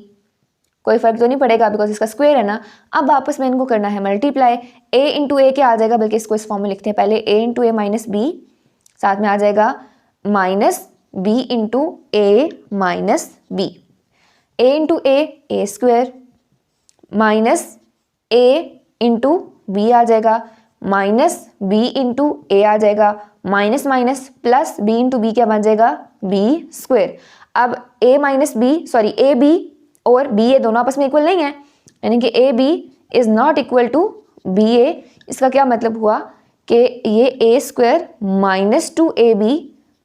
कोई फर्क तो नहीं पड़ेगा बिकॉज इसका स्क्वायर है ना। अब आपस में इनको करना है मल्टीप्लाई, a इंटू ए क्या आ जाएगा, बल्कि इसको इस फॉर्म में लिखते हैं पहले, a into A minus b, साथ में आ जाएगा minus B into A minus b. a into a square minus a into b आ जाएगा, माइनस b इंटू ए आ जाएगा, minus minus plus b into b क्या बन जाएगा, b स्क्वायर। अब a minus b sorry a b और b a दोनों आपस में इक्वल नहीं है, यानी कि A B is not equal to B ए। इसका क्या मतलब हुआ कि ये a square minus 2ab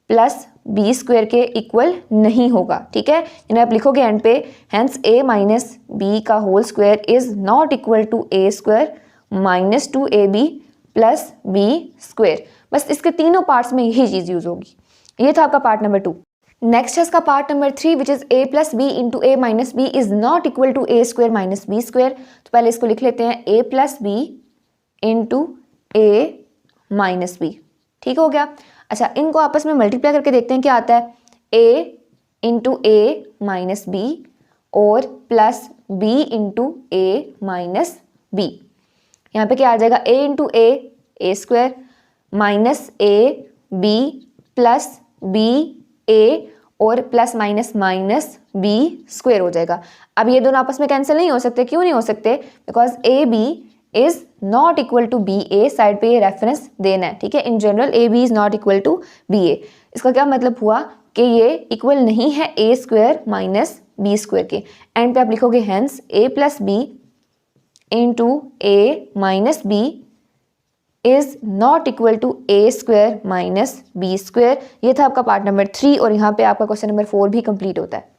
plus B square के इक्वल नहीं होगा, ठीक है। यानी आप लिखोगे एंड पे, हेंस a माइनस बी का whole square is not equal to A square minus 2ab plus B square. बस इसके तीनों पार्ट्स में यही चीज़ यूज होगी। ये था आपका पार्ट नंबर 2। नेक्स्ट है इसका part number 3 which is a plus B into A minus B is not equal to A square minus B square. तो पहले इसको लिख लेते हैं, a plus B into A minus B, ठीक हो गया। अच्छा, इनको आपस में मल्टीप्लाई करके देखते हैं क्या आता है, a into A minus b और प्लस b इंटू ए माइनस बी। यहाँ पे क्या आ जाएगा, a into a square minus a b plus B a और plus minus minus B square हो जाएगा। अब ये दोनों आपस में कैंसिल नहीं हो सकते, क्यों नहीं हो सकते, because a B is not equal to B a, side पे ये रेफरेंस देना है, ठीक है। In general A B is not equal to B ए। इसका क्या मतलब हुआ कि ये इक्वल नहीं है a square minus B square के। एंड पे आप लिखोगे hence a plus B into A minus b is not equal to A square minus B square. ये था आपका पार्ट नंबर 3 और यहाँ पे आपका क्वेश्चन नंबर 4 भी कंप्लीट होता है।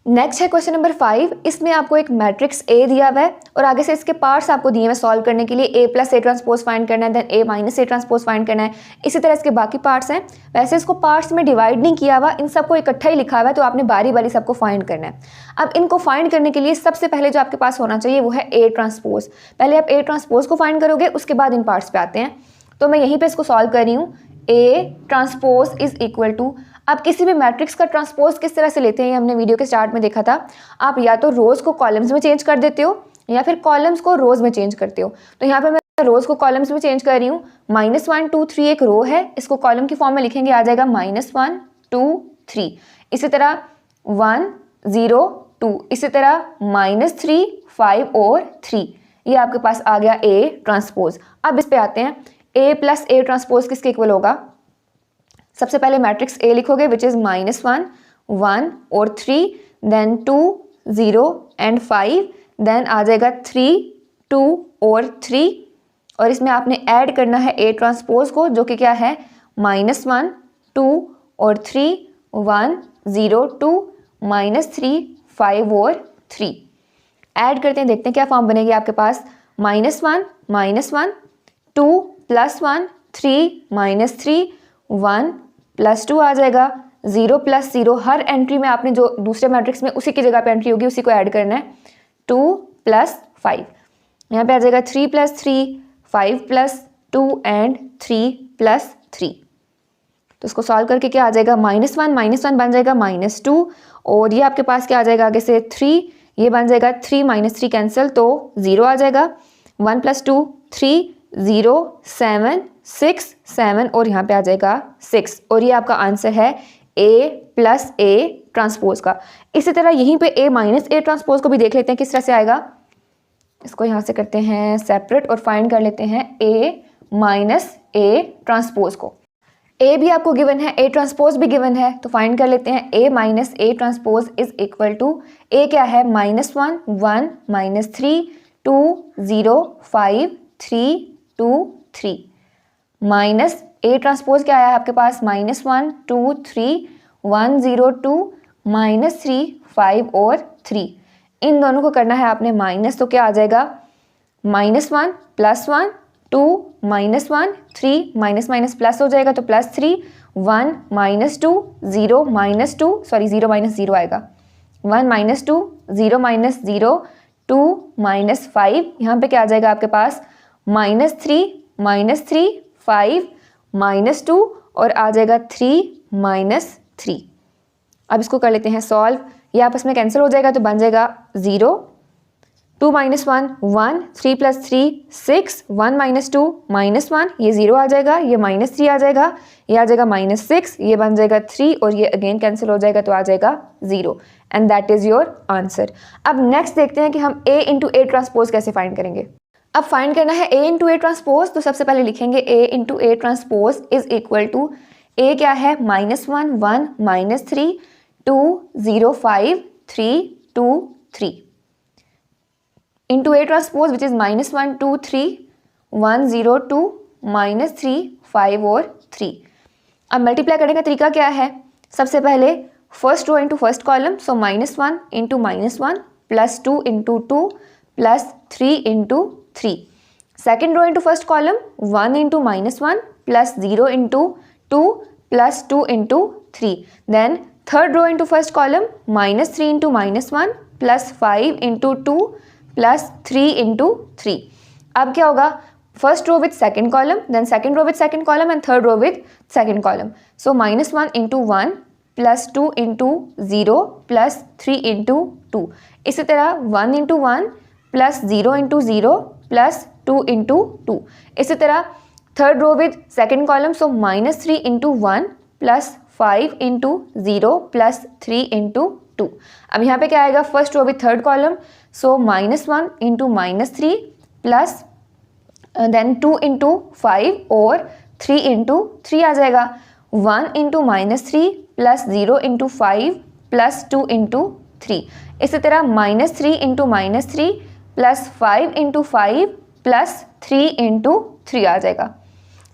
नेक्स्ट है क्वेश्चन नंबर 5। इसमें आपको एक मैट्रिक्स ए दिया हुआ है और आगे से इसके पार्ट्स आपको दिए हुए सॉल्व करने के लिए A plus A transpose find करना है, then A minus A transpose find करना है। इसी तरह इसके बाकी पार्ट्स हैं। वैसे इसको पार्ट्स में डिवाइड नहीं किया हुआ, इन सबको इकट्ठा ही लिखा हुआ है, तो आपने बारी बारी सबको फाइंड करना है। अब इनको फाइंड करने के लिए सबसे पहले जो आपके पास होना चाहिए वो है ए ट्रांसपोज। पहले आप ए ट्रांसपोज को फाइंड करोगे, उसके बाद इन पार्ट्स पे आते हैं। तो मैं यहीं पर इसको सॉल्व कर रही हूँ। A transpose is equal to, आप किसी भी मैट्रिक्स का ट्रांसपोज किस तरह से लेते हैं ये हमने वीडियो के स्टार्ट में देखा था। आप या तो रोज़ को कॉलम्स में चेंज कर देते हो या फिर कॉलम्स को रोज़ में चेंज करते हो। तो यहाँ पे मैं रोज़ को कॉलम्स में चेंज कर रही हूँ। -1 2 3 एक रो है, इसको कॉलम की फॉर्म में लिखेंगे, आ जाएगा -1 2 3। इसी तरह 1 0 2, इसी तरह -3 5 और 3। ये आपके पास आ गया ए ट्रांसपोज। अब इस पे आते हैं। ए प्लस ए ट्रांसपोज किसके इक्वल होगा? सबसे पहले मैट्रिक्स ए लिखोगे विच इज़ -1 1 और 3, देन 2 0 एंड 5, देन आ जाएगा 3 2 और 3, और इसमें आपने ऐड करना है ए ट्रांसपोज को, जो कि क्या है -1 2 और 3 1 0 2 -3 5 और 3। ऐड करते हैं, देखते हैं क्या फॉर्म बनेगी आपके पास। -1 2 + 1 3 -3 1 + 2 आ जाएगा, 0 + 0। हर एंट्री में आपने जो दूसरे मैट्रिक्स में उसी की जगह पे एंट्री होगी उसी को ऐड करना है। 2 + 5, यहाँ पे आ जाएगा 3 + 3 5 + 2 एंड 3 + 3। तो इसको सॉल्व करके क्या आ जाएगा, -1 बन जाएगा -2, और ये आपके पास क्या आ जाएगा आगे से 3, ये बन जाएगा 3 -3 कैंसिल तो 0 आ जाएगा। 1 + 2 3 0 7 6 7 और यहाँ पे आ जाएगा 6, और ये आपका आंसर है ए प्लस ए ट्रांसपोज का। इसी तरह यहीं पे ए माइनस ए ट्रांसपोज को भी देख लेते हैं किस तरह से आएगा। इसको यहाँ से करते हैं सेपरेट और फाइंड कर लेते हैं ए माइनस ए ट्रांसपोज को। ए भी आपको गिवन है, ए ट्रांसपोज भी गिवन है, तो फाइंड कर लेते हैं। A minus A transpose is equal to, a क्या है -1 1 -3 2 0 5 3 2 3, माइनस ए ट्रांसपोज क्या आया आपके पास -1 2 3 1 0 2 -3 5 और 3। इन दोनों को करना है आपने माइनस, तो क्या आ जाएगा -1 + 1 2 -1 3 माइनस माइनस प्लस हो जाएगा तो +3 1 -2 0 -2 सॉरी 0 -0 आएगा 1 -2 0 -0 2 -5, यहाँ पे क्या आ जाएगा आपके पास -3 5 -2 और आ जाएगा 3 -3। अब इसको कर लेते हैं सॉल्व। ये आपस में कैंसिल हो जाएगा तो बन जाएगा 0 2 - 1 1 3 + 3 6 1 -2 -1, ये 0 आ जाएगा, ये -3 आ जाएगा, ये आ जाएगा -6, ये बन जाएगा 3 और ये अगेन कैंसिल हो जाएगा तो आ जाएगा 0, and that is your answer. अब नेक्स्ट देखते हैं कि हम a × a ट्रांसपोज कैसे फाइंड करेंगे। अब फाइंड करना है a × a ट्रांसपोज, तो सबसे पहले लिखेंगे a × a transpose is equal to, a क्या है -1 1 -3 2 0 5 3 2 3 into A transpose which is -1 2 3 1 0 2 -3 5 और 3। अब मल्टीप्लाई करने का तरीका क्या है, सबसे पहले first row into first column, so -1 into -1 +2 into 2 +3 into 3। Second row into first column 1 into -1 +0 into 2 +2 into 3। Then third row into first column -3 into -1 +5 into 2 +3 into 3। अब क्या होगा, first row with second column, then second row with second column and third row with second column, so -1 into 1 +2 into 0 +3 into 2। इसी तरह 1 into 1 +0 into 0 +2 into 2। इसी तरह third row with second column, so -3 into 1 +5 into 0 +3 into 2। अब यहाँ पे क्या आएगा, first row with third column, so -1 into -3 plus then 2 into 5 और 3 इंटू 3 आ जाएगा। 1 इंटू -3 +0 इंटू 5 +2 इंटू 3। इसी तरह -3 इंटू -3 +5 इंटू 5 +3 इंटू 3 आ जाएगा।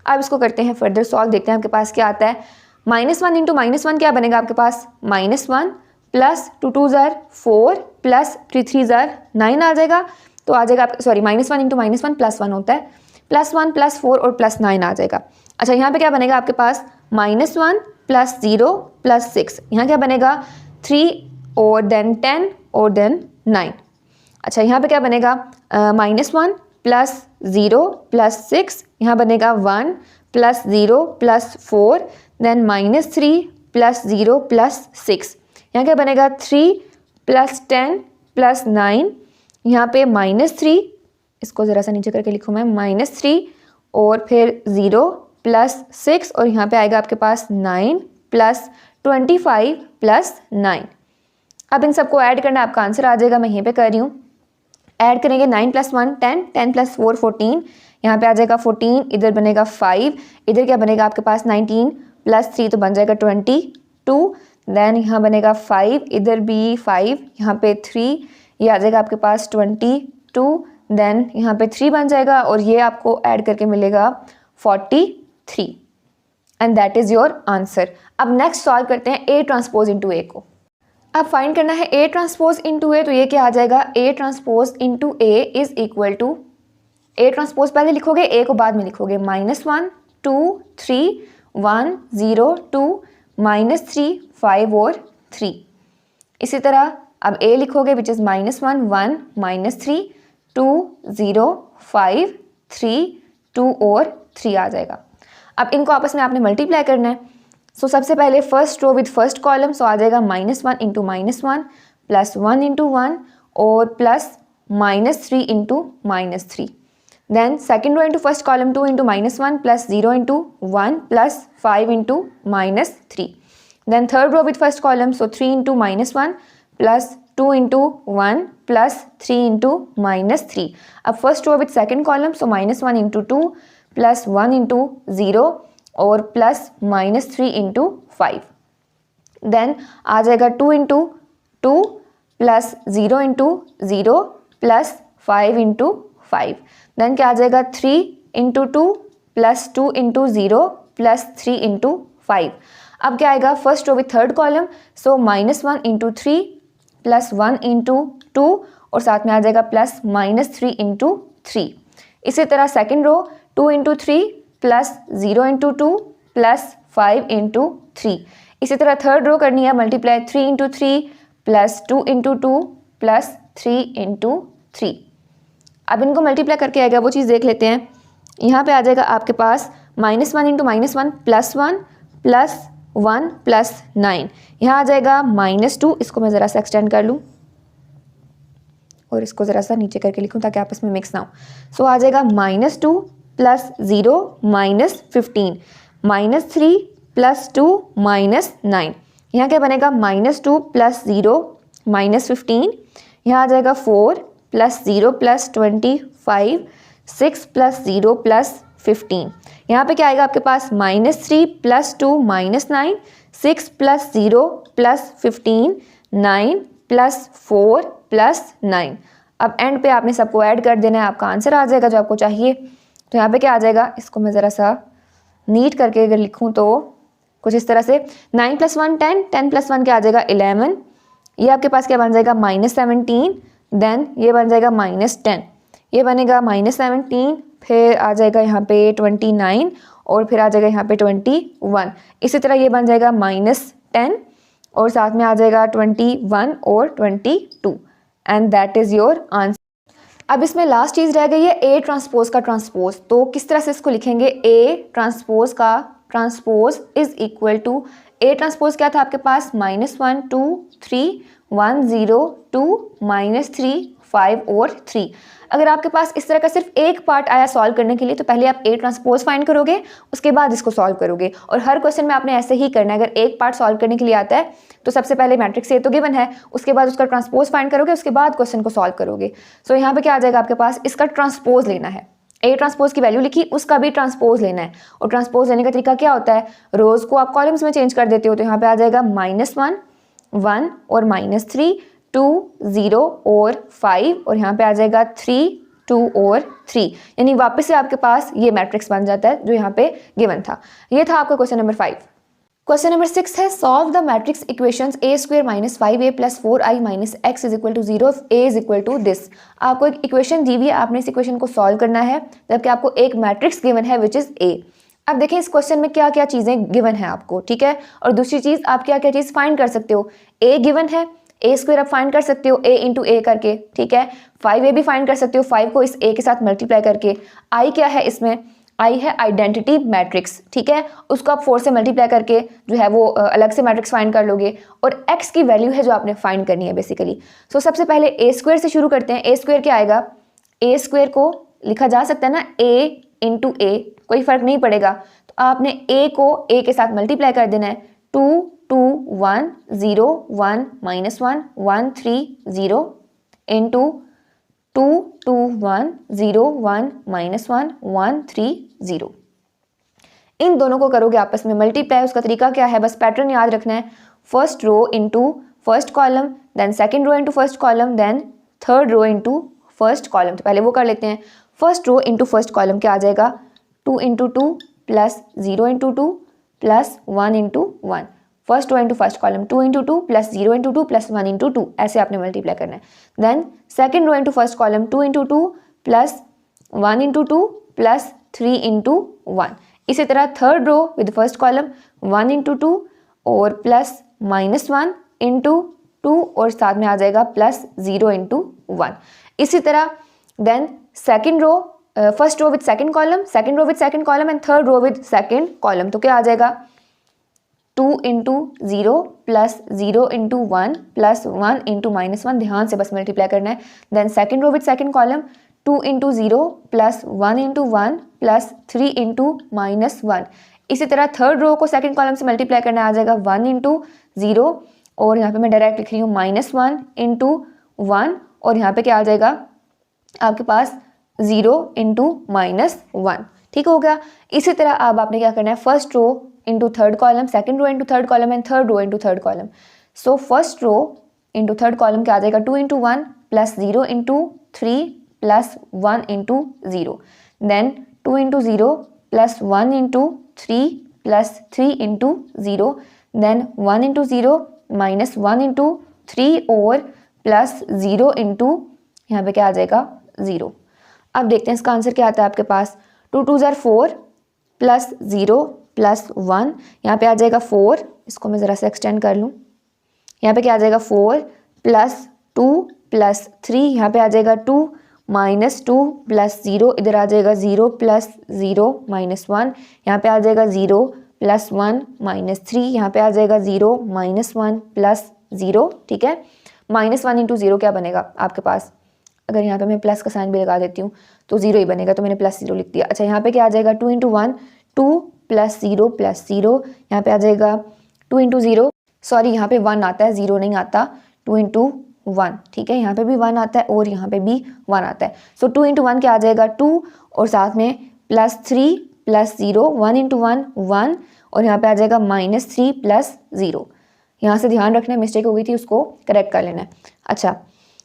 अब इसको करते हैं फर्दर सॉल्व, देखते हैं आपके पास क्या आता है। -1 इंटू -1 क्या बनेगा आपके पास, -1 प्लस 2 2 ज़ार 4 प्लस 3 3 ज़ार 9 आ जाएगा। तो आ जाएगा सॉरी -1 इंटू -1 +1 होता है, +1 +4 और +9 आ जाएगा। अच्छा यहाँ पे क्या बनेगा आपके पास, -1 प्लस 0 प्लस 6, यहाँ क्या बनेगा 3 और देन 10 और देन 9। अच्छा यहाँ पे क्या बनेगा, -1 प्लस 0 प्लस 6, यहाँ बनेगा 1 plus 0 plus 4 then -3 plus 0 plus 6, यहाँ क्या बनेगा 3 प्लस 10 प्लस 9, यहाँ पे -3, इसको ज़रा सा नीचे करके लिखूँ मैं, -3 और फिर 0 प्लस 6 और यहाँ पे आएगा आपके पास 9 प्लस 25 प्लस 9। अब इन सबको ऐड करना, आपका आंसर आ जाएगा, मैं यहीं पे कर रही हूँ। ऐड करेंगे 9 + 1 10, 10 + 4 14, यहाँ पे आ जाएगा 14, इधर बनेगा 5, इधर क्या बनेगा आपके पास 19 प्लस 3 तो बन जाएगा 22, देन यहाँ बनेगा 5, इधर भी 5, यहाँ पे 3, ये आ जाएगा आपके पास 22, देन यहाँ पे 3 बन जाएगा और ये आपको ऐड करके मिलेगा 43 and that is your answer. अब नेक्स्ट सॉल्व करते हैं A ट्रांसपोज इंटू A को। अब फाइंड करना है A ट्रांसपोज इंटू A, तो ये क्या आ जाएगा, A transpose into A is equal to, A transpose पहले लिखोगे, A को बाद में लिखोगे, -1 2 3 1 0 2 -3 5 और 3। इसी तरह अब A लिखोगे विच इज़ -1 1 -3 2 0 5 3 2 और 3 आ जाएगा। अब इनको आपस में आपने मल्टीप्लाई करना है। सो सबसे पहले first row with first column, so आ जाएगा -1 इंटू -1 प्लस 1 इंटू 1 और plus -3 into -3, then second row into first column 2 into -1 plus 0 into 1 plus 5 into -3, then third row with first column, so 3 into -1 plus 2 into 1 plus 3 into -3। अब first row with second column, so -1 into 2 plus 1 into 0 और plus -3 into 5, then आ जाएगा 2 into 2 plus 0 into 0 plus 5 into 5, then क्या आ जाएगा 3 into 2 plus 2 into 0 plus 3 into 5। अब क्या आएगा first row with third column, so -1 into 3 plus 1 into 2 और साथ में आ जाएगा प्लस -3 इंटू 3। इसी तरह second row 2 into 3 plus 0 into 2 plus 5 into 3। इसी तरह थर्ड रो करनी है multiply, 3 into 3 plus 2 into 2 plus 3 into 3। अब इनको मल्टीप्लाई करके आएगा वो चीज़ देख लेते हैं। यहाँ पे आ जाएगा आपके पास -1 इंटू -1 प्लस 1 प्लस 1 प्लस 9, यहाँ आ जाएगा -2, इसको मैं ज़रा सा एक्सटेंड कर लूँ और इसको ज़रा सा नीचे करके लिखूँ ताकि आपस में मिक्स ना हो। सो आ जाएगा -2 प्लस 0 -15, -3 प्लस 2 -9, यहाँ क्या बनेगा -2 प्लस 0 -15, यहाँ आ जाएगा 4 प्लस 0 प्लस 25, 6 प्लस 0 प्लस 15, यहाँ पे क्या आएगा आपके पास -3 plus 2 -9, 6 plus 0 plus 15, 9 plus 4 plus 9। अब एंड पे आपने सबको ऐड कर देना है, आपका आंसर आ जाएगा जो आपको चाहिए। तो यहाँ पे क्या आ जाएगा, इसको मैं ज़रा सा नीट करके अगर लिखूँ तो कुछ इस तरह से 9 + 1 10, 10 + 1 क्या आ जाएगा 11, ये आपके पास क्या बन जाएगा -17, देन ये बन जाएगा -10, ये बनेगा -17, फिर आ जाएगा यहाँ पे 29 और फिर आ जाएगा यहाँ पे 21। इसी तरह ये बन जाएगा -10 और साथ में आ जाएगा 21 और 22 and that is your answer. अब इसमें लास्ट चीज़ रह गई है A ट्रांसपोज का ट्रांसपोज। तो किस तरह से इसको लिखेंगे, A ट्रांसपोज का transpose is equal to, A transpose क्या था आपके पास -1 2 3 1 0 2 -3 5 और 3। अगर आपके पास इस तरह का सिर्फ एक पार्ट आया सॉल्व करने के लिए तो पहले आप A ट्रांसपोज फाइंड करोगे, उसके बाद इसको सॉल्व करोगे। और हर क्वेश्चन में आपने ऐसे ही करना है। अगर एक पार्ट सॉल्व करने के लिए आता है तो सबसे पहले मैट्रिक्स A तो गिवन है, उसके बाद उसका ट्रांसपोज फाइंड करोगे, उसके बाद क्वेश्चन को सॉल्व करोगे। सो यहाँ पे क्या आ जाएगा आपके पास, इसका ट्रांसपोज लेना है। A ट्रांसपोज की वैल्यू लिखी, उसका भी ट्रांसपोज लेना है। और ट्रांसपोज लेने का तरीका क्या होता है, रोज को आप कॉलम्स में चेंज कर देते हो। तो यहाँ पे आ जाएगा -1 1 और -3 2 0 और 5 और यहाँ पे आ जाएगा 3 2 और 3, यानी वापस से आपके पास ये मैट्रिक्स बन जाता है जो यहाँ पे गिवन था। ये था आपका क्वेश्चन नंबर 5। क्वेश्चन नंबर 6 है solve the matrix equations a square minus 5a plus 4i minus x is equal to 0 a is equal to this. आपको एक इक्वेशन दी हुई है, आपने इस इक्वेशन को सॉल्व करना है, जबकि आपको एक मैट्रिक्स गिवन है विच इज a। अब देखें इस क्वेश्चन में क्या क्या चीज़ें गिवन है आपको, ठीक है। और दूसरी चीज़ आप क्या क्या चीज़ फाइंड कर सकते हो, a गिवन है, a स्क्वायर आप फाइंड कर सकते हो a इंटू ए करके, ठीक है। 5a भी फाइंड कर सकते हो 5 को इस a के साथ मल्टीप्लाई करके। i क्या है इसमें, आई है आइडेंटिटी मैट्रिक्स, ठीक है, उसको आप 4 से मल्टीप्लाई करके जो है वो अलग से मैट्रिक्स फाइंड कर लोगे। और x की वैल्यू है जो आपने फाइंड करनी है बेसिकली। सो सबसे पहले a स्क्वायर से शुरू करते हैं। a स्क्वायर क्या आएगा, a स्क्वायर को लिखा जा सकता है ना a इंटू ए, कोई फर्क नहीं पड़ेगा। तो आपने a को a के साथ मल्टीप्लाई कर देना है। 2 2 1 0 1 माइनस 1 1 3 0 इंटू 2 2 1 0 1 माइनस 1 1 3 0। इन दोनों को करोगे आपस में मल्टीप्लाई। उसका तरीका क्या है, बस पैटर्न याद रखना है। First row into first column, then second row into first column, then third row into first column. तो पहले वो कर लेते हैं। First row into first column क्या आ जाएगा, 2 into 2 plus 0 into 2 plus 1 into 1। First row into first column 2 into 2 plus 0 into 2 plus 1 into 2, ऐसे आपने मल्टीप्लाई करना है। Then second row into first column 2 into 2 plus 1 into 2 plus 3 into 1। इसी तरह third row with first column 1 into 2 और plus minus 1 into 2 और साथ में आ जाएगा प्लस 0 इंटू 1। इसी तरह then second row first row with second column, second row with second column and third row with second column. तो क्या आ जाएगा 2 into 0 plus 0 into 1 plus 1 into minus 1, ध्यान से बस मल्टीप्लाई करना है। Then second row with second column 2 into 0 plus 1 into 1 plus 3 into minus 1। इसी तरह थर्ड रो को सेकेंड कॉलम से मल्टीप्लाई करना आ जाएगा 1 इंटू 0 और यहाँ पे मैं डायरेक्ट लिख रही हूँ माइनस 1 इंटू 1 और यहाँ पे क्या आ जाएगा आपके पास 0 इंटू माइनस 1। ठीक हो गया। इसी तरह अब आपने क्या करना है, first row into third column, second row into third column and third row into third column. So first row into third column क्या आ जाएगा 2 into 1 plus 0 into 3 plus 1 into 0। Then 2 into 0 plus 1 into 3 plus 3 into 0। Then 1 into 0 minus 1 into 3 और plus 0 into यहाँ पे क्या आ जाएगा 0। अब देखते हैं इसका आंसर क्या आता है आपके पास। 2 2 ज़ार 4 प्लस 0 प्लस 1, यहाँ पे आ जाएगा 4, इसको मैं ज़रा सा एक्सटेंड कर लूँ। यहाँ पे क्या आ जाएगा 4 प्लस 2 प्लस 3, यहाँ पे आ जाएगा 2 माइनस 2 प्लस 0, इधर आ जाएगा 0 प्लस 0 माइनस 1, यहाँ पे आ जाएगा 0 प्लस 1 माइनस 3, यहाँ पे आ जाएगा 0 माइनस 1 प्लस 0। ठीक है, माइनस 1 इंटू 0 क्या बनेगा आपके पास, अगर यहाँ पे मैं प्लस का साइन भी लगा देती हूँ तो 0 ही बनेगा, तो मैंने प्लस 0 लिख दिया। अच्छा, यहाँ पे क्या आ जाएगा 2 इंटू 1 2 प्लस 0 प्लस 0, यहाँ पे आ जाएगा 2 इंटू 0, सॉरी यहाँ पे 1 आता है 0 नहीं आता, 2 इंटू 1। ठीक है, यहाँ पे भी 1 आता है और यहाँ पे भी 1 आता है। सो 2 इंटू 1 क्या आ जाएगा 2 और साथ में प्लस 3 प्लस 0, 1 इंटू 1 1 और यहाँ पे आ जाएगा माइनस 3 प्लस 0। यहाँ से ध्यान रखना, मिस्टेक हो गई थी उसको करेक्ट कर लेना है। अच्छा,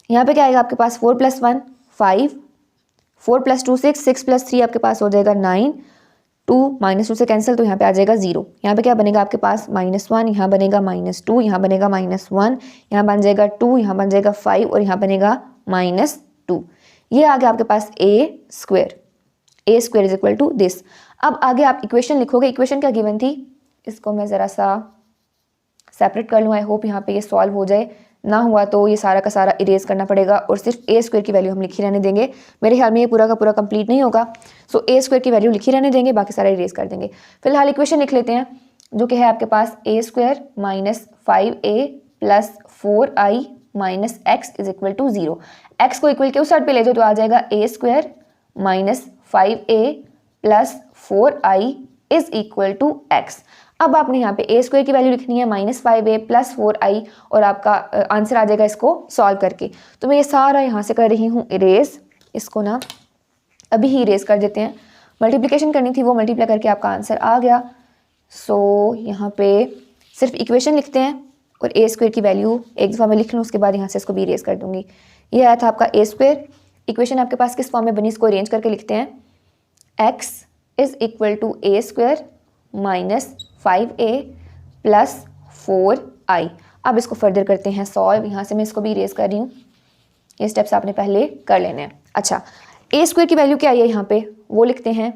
यहाँ पे क्या आएगा आपके पास 4 प्लस 1 5, 4 प्लस 2 6, 6 प्लस 3 आपके पास हो जाएगा 9, 2 माइनस 2 से कैंसिल तो यहाँ पे आ जाएगा 0। यहाँ पे क्या बनेगा आपके पास माइनस 1, यहाँ बनेगा माइनस 2, यहाँ बनेगा माइनस 1, यहाँ बन जाएगा 2, यहाँ बन जाएगा 5 और यहाँ बनेगा माइनस 2। ये आ गया आपके पास a square is equal to this. अब आगे आप इक्वेशन लिखोगे, इक्वेशन क्या गिवन थी, इसको मैं ज़रा सा सेपरेट कर लूँ। आई होप यहाँ पे ये सॉल्व हो जाए, ना हुआ तो ये सारा का सारा इरेज करना पड़ेगा और सिर्फ ए स्क्वायर की वैल्यू हम लिखी रहने देंगे। मेरे ख्याल में ये पूरा का पूरा कंप्लीट नहीं होगा, सो ए स्क्वायर की वैल्यू लिखी रहने देंगे, बाकी सारा इरेज कर देंगे। फिलहाल इक्वेशन लिख लेते हैं जो कि है आपके पास a square minus 5a plus 4i minus x is equal to 0। X को इक्वल के उस साइड पे ले जाओ तो आ जाएगा ए square minus 5a plus 4i is equal to x. अब आपने यहाँ पे ए स्क्वायर की वैल्यू लिखनी है माइनस 5a प्लस 4i और आपका आंसर आ जाएगा इसको सॉल्व करके। तो मैं ये सारा यहाँ से कर रही हूँ इरेज, इसको ना अभी ही इरेज कर देते हैं। मल्टीप्लिकेशन करनी थी वो मल्टीप्लाई करके आपका आंसर आ गया। सो यहाँ पे सिर्फ इक्वेशन लिखते हैं और ए स्क्वायर की वैल्यू एक दफ़ा मैं लिख लूँ, उसके बाद यहाँ से इसको भी इरेज कर दूँगी। ये आया था आपका ए स्क्वायर इक्वेशन आपके पास किस फॉर्म में बनी, इसको अरेंज करके लिखते हैं। x is equal to A square minus 5a plus 4i। अब इसको फर्दर करते हैं सॉल्व। यहाँ से मैं इसको भी इरेज कर रही हूँ, ये स्टेप्स आपने पहले कर लेने हैं। अच्छा, ए स्क्वायर की वैल्यू क्या आई है यहाँ पे, वो लिखते हैं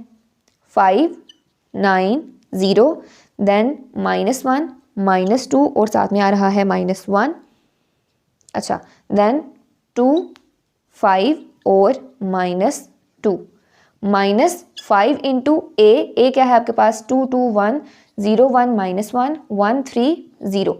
5 9 0 देन -1 -2 और साथ में आ रहा है -1। अच्छा, देन 2 5 और -2 -5 इंटू ए क्या है आपके पास 2 2 1 0 1 -1 1 3 0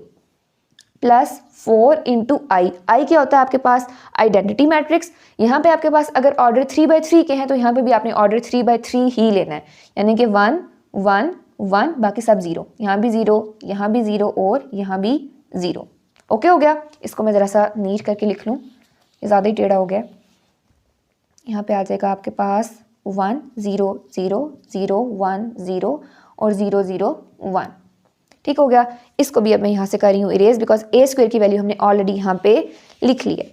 प्लस 4 इंटू आई क्या होता है आपके पास आइडेंटिटी मैट्रिक्स। यहाँ पे आपके पास अगर ऑर्डर 3/3 के हैं तो यहाँ पे भी आपने ऑर्डर 3/3 ही लेना है, यानी कि 1 1 1 बाकी सब 0, यहाँ भी 0 यहाँ भी 0 और यहाँ भी 0। ओके हो गया। इसको मैं ज़रा सा नीट करके लिख लूँ, ये ज़्यादा ही टेढ़ा हो गया। यहाँ पे आ जाएगा आपके पास 1 0 0 0 1 0 और 0 0 1। ठीक हो गया। इसको भी अब मैं यहाँ से कर रही हूँ इरेज, बिकॉज ए स्क्वायर की वैल्यू हमने ऑलरेडी यहाँ पे लिख ली है।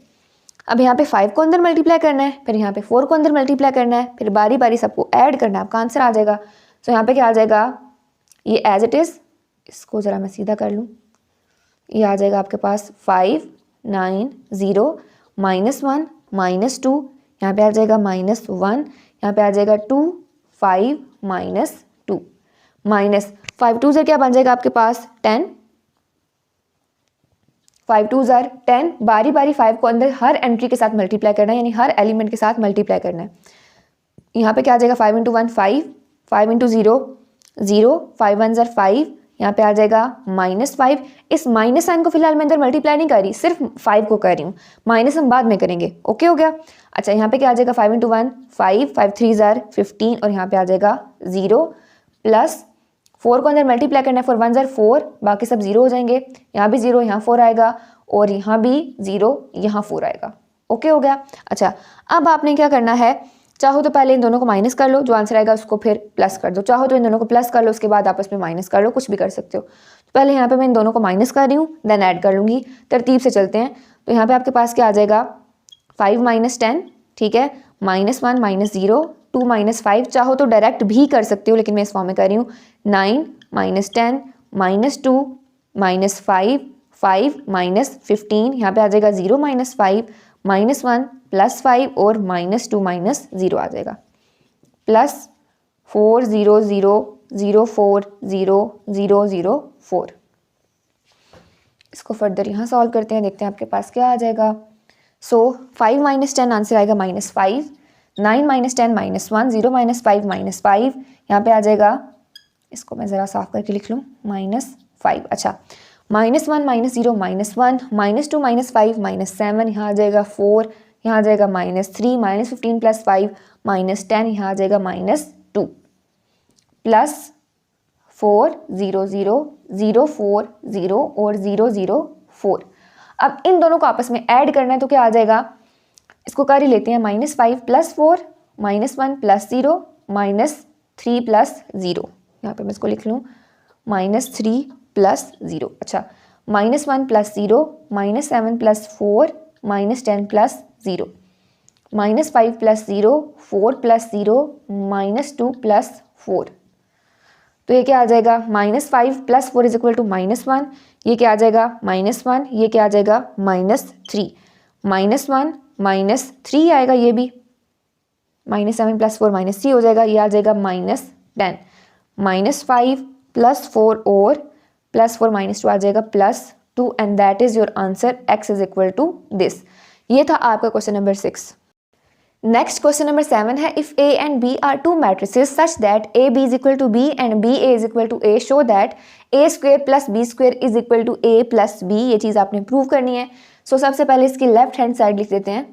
अब यहाँ पे 5 को अंदर मल्टीप्लाई करना है, फिर यहाँ पे 4 को अंदर मल्टीप्लाई करना है, फिर बारी बारी सबको ऐड करना है, आपका आंसर आ जाएगा। सो यहाँ पे क्या आ जाएगा, ये एज इट इज़, इसको ज़रा मैं सीधा कर लूँ, ये आ जाएगा आपके पास 5 9 0 -1 -2, यहाँ पे आ जाएगा -1, यहाँ पे आ जाएगा 2 5 -2 -5 2 क्या बन जाएगा आपके पास 10, 5 2 10। बारी बारी 5 को अंदर हर एंट्री के साथ मल्टीप्लाई करना है, यानी हर एलिमेंट के साथ मल्टीप्लाई करना है। यहाँ पे क्या आ जाएगा 5 इंटू 1 5, 5 इंटू 0 0, 5 1 5, यहाँ पे आ जाएगा -5। इस माइनस साइन को फिलहाल मैं अंदर मल्टीप्लाई नहीं कर रही, सिर्फ 5 को कर रही हूँ, माइनस हम बाद में करेंगे। ओके हो गया। अच्छा, यहाँ पे क्या आ जाएगा 5 इंटू 1 5, 5 3 15 और यहाँ पे आ जाएगा 0 प्लस 4 को अंदर मल्टीप्लाई करना है, 4 1 4, बाकी सब 0 हो जाएंगे, यहाँ भी 0 यहाँ 4 आएगा और यहाँ भी 0 यहाँ 4 आएगा। ओके हो गया। अच्छा, अब आपने क्या करना है, चाहो तो पहले इन दोनों को माइनस कर लो, जो आंसर आएगा उसको फिर प्लस कर दो, चाहो तो इन दोनों को प्लस कर लो, उसके बाद आपस में माइनस कर लो, कुछ भी कर सकते हो। तो पहले यहाँ पे मैं इन दोनों को माइनस कर रही हूँ, देन ऐड कर लूँगी, तरतीब से चलते हैं। तो यहाँ पे आपके पास क्या आ जाएगा 5 -10, ठीक है, -1 -0 2 -5, चाहो तो डायरेक्ट भी कर सकते हो, लेकिन मैं इस फॉर्म में कर रही हूँ 9 -10 -2 -5 5 -15, यहाँ पे आ जाएगा 0 -5 -1 +5 और -2 -0 आ जाएगा, प्लस 4 0 0 0 4 0 0 0 4। इसको फर्दर यहाँ सॉल्व करते हैं, देखते हैं आपके पास क्या आ जाएगा। सो 5 -10 आंसर आएगा -5, 9 -10 -1, 0 -5 -5, यहाँ पे आ जाएगा, इसको मैं ज़रा साफ करके लिख लूँ, -5। अच्छा, -1 -0 -1 -2 -5 -7, यहाँ आ जाएगा 4, यहाँ आ जाएगा -3 -15 +5 -10, यहाँ आ जाएगा -2 प्लस 4 0 0 0 4 0 और 0 0 4। अब इन दोनों को आपस में ऐड करना है, तो क्या आ जाएगा, इसको कर ही लेते हैं, -5 + 4 -1 + 0 -3 + 0, यहाँ पे मैं इसको लिख लूँ -3 + 0। अच्छा, -1 + 0 -7 + 4 -10 + 0 -5 + 0 4 + 0 -2 + 4। तो ये क्या आ जाएगा, -5 + 4 = -1, ये क्या आ जाएगा -1, ये क्या आ जाएगा -3, -1 -3 आएगा, ये भी -7 + 4 -3 हो जाएगा, ये आ जाएगा -10, -5 + 4 और +4 -2 आ जाएगा +2, and that is your answer, x = this. ये था आपका question number 6। Next question number 7 है, if A and B are two matrices such that AB = B and BA = A, show that A² + B² = A + B। ये चीज़ आपने prove करनी है। So सबसे पहले इसकी लेफ्ट हैंड साइड लिख देते हैं,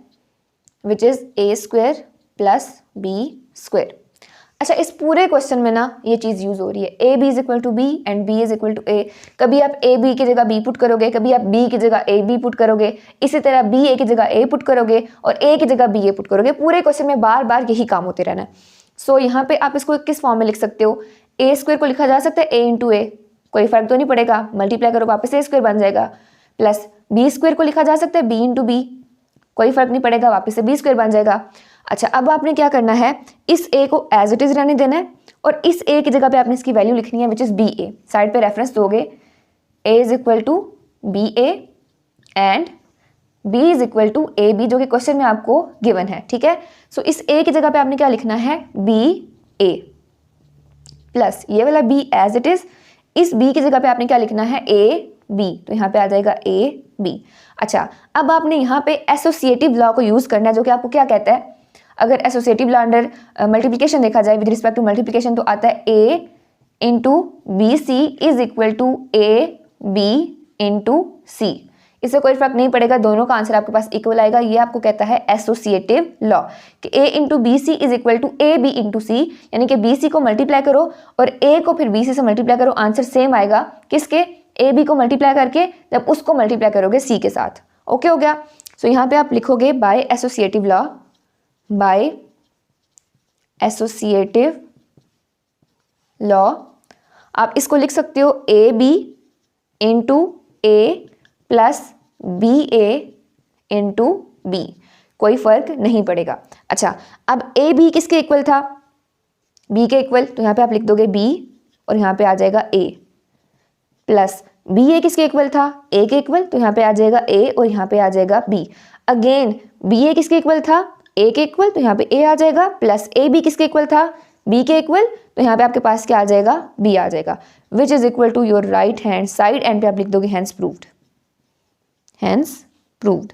विच इज़ A² + B²। अच्छा, इस पूरे क्वेश्चन में ना ये चीज़ यूज़ हो रही है, AB = B and B = A। कभी आप AB की जगह B पुट करोगे, कभी आप B की जगह AB पुट करोगे, इसी तरह BA की जगह A पुट करोगे और A की जगह BA पुट करोगे। पूरे क्वेश्चन में बार बार यही काम होते रहना है। सो यहाँ पे आप इसको किस फॉर्म में लिख सकते हो, A² को लिखा जा सकता है A × A, कोई फ़र्क तो नहीं पड़ेगा, मल्टीप्लाई करो वापस A² बन जाएगा, प्लस B² को लिखा जा सकता है B × B, कोई फर्क नहीं पड़ेगा, वापस से बी स्क्वायर बन जाएगा। अच्छा, अब आपने क्या करना है, इस ए को एज इट इज़ रहने देना है और इस ए की जगह पे आपने इसकी वैल्यू लिखनी है which is b a. Side पे रेफरेंस दोगे, a is equal to B a and b is equal to a B, जो कि क्वेश्चन में आपको गिवन है। ठीक है, सो इस a की जगह पे आपने क्या लिखना है, b a प्लस ये वाला b एज इट इज, इस b की जगह पे आपने क्या लिखना है, a b, तो यहाँ पे आ जाएगा a b। अच्छा, अब आपने यहाँ पे एसोसिएटिव लॉ को यूज करना है, जो कि आपको क्या कहता है, अगर एसोसिएटिव लॉ अंडर मल्टीप्लिकेशन देखा जाए विद रिस्पेक्ट टू मल्टीप्लिकेशन, तो आता है a into B C is equal to a b into c. इससे कोई फर्क नहीं पड़ेगा, दोनों का आंसर आपके पास इक्वल आएगा। ये आपको कहता है एसोसिएटिव लॉ कि a into B C is equal to a B into c, यानी कि बी सी को मल्टीप्लाई करो और a को फिर बी सी से मल्टीप्लाई करो, आंसर सेम आएगा किसके, ए बी को मल्टीप्लाई करके जब उसको मल्टीप्लाई करोगे सी के साथ। ओके हो गया। सो यहाँ पे आप लिखोगे by associative law, by associative law आप इसको लिख सकते हो A B into A plus B A into B, कोई फर्क नहीं पड़ेगा। अच्छा, अब ए बी किसके इक्वल था, बी के इक्वल, तो यहाँ पे आप लिख दोगे बी और यहाँ पे आ जाएगा ए, प्लस बी ए किसके इक्वल था, ए के इक्वल, तो यहाँ पे आ जाएगा ए और यहाँ पे आ जाएगा बी। अगेन बी ए किसके इक्वल था, ए के इक्वल, तो यहाँ पे ए आ जाएगा, प्लस ए बी किसके इक्वल था, बी के इक्वल, तो यहाँ पे आपके पास क्या आ जाएगा, बी आ जाएगा, which is equal to your right hand side, and पे आप लिख दोगे हैंस प्रूव्ड, हैंस प्रूव्ड।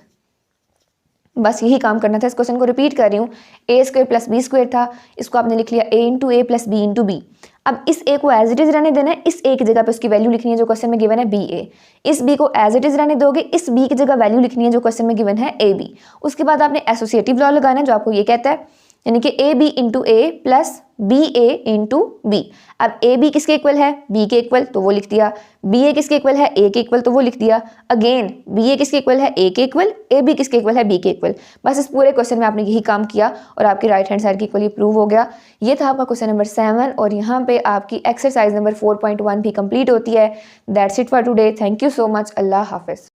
बस यही काम करना था। इस क्वेश्चन को रिपीट कर रही हूँ, ए स्क्वायर प्लस बी स्क्वायर था, इसको आपने लिख लिया ए into A plus B into B. अब इस ए को एज इट इज रहने देना है, इस ए की जगह पे उसकी वैल्यू लिखनी है जो क्वेश्चन में गिवन है बी ए। इस बी को एज इट इज रहने दोगे, इस बी की जगह वैल्यू लिखनी है जो क्वेश्चन में गिवन है ए बी। उसके बाद आपने एसोसिएटिव लॉ लगाना है जो आपको ये कहता है, यानी कि A B into A plus B A into B. अब ए बी किसके इक्वल है, बी के इक्वल, तो वो लिख दिया। बी ए किसके इक्वल है, ए के इक्वल, तो वो लिख दिया। अगेन बी ए किसके इक्वल है, ए के इक्वल, ए बी किसके इक्वल है, बी के इक्वल। बस इस पूरे क्वेश्चन में आपने यही काम किया और आपकी राइट हैंड साइड की इक्वल प्रूव हो गया। ये था आपका क्वेश्चन नंबर 7 और यहाँ पे आपकी एक्सरसाइज नंबर 4.1 भी कंप्लीट होती है। That's it for today. Thank you so much. अल्लाह हाफिज़।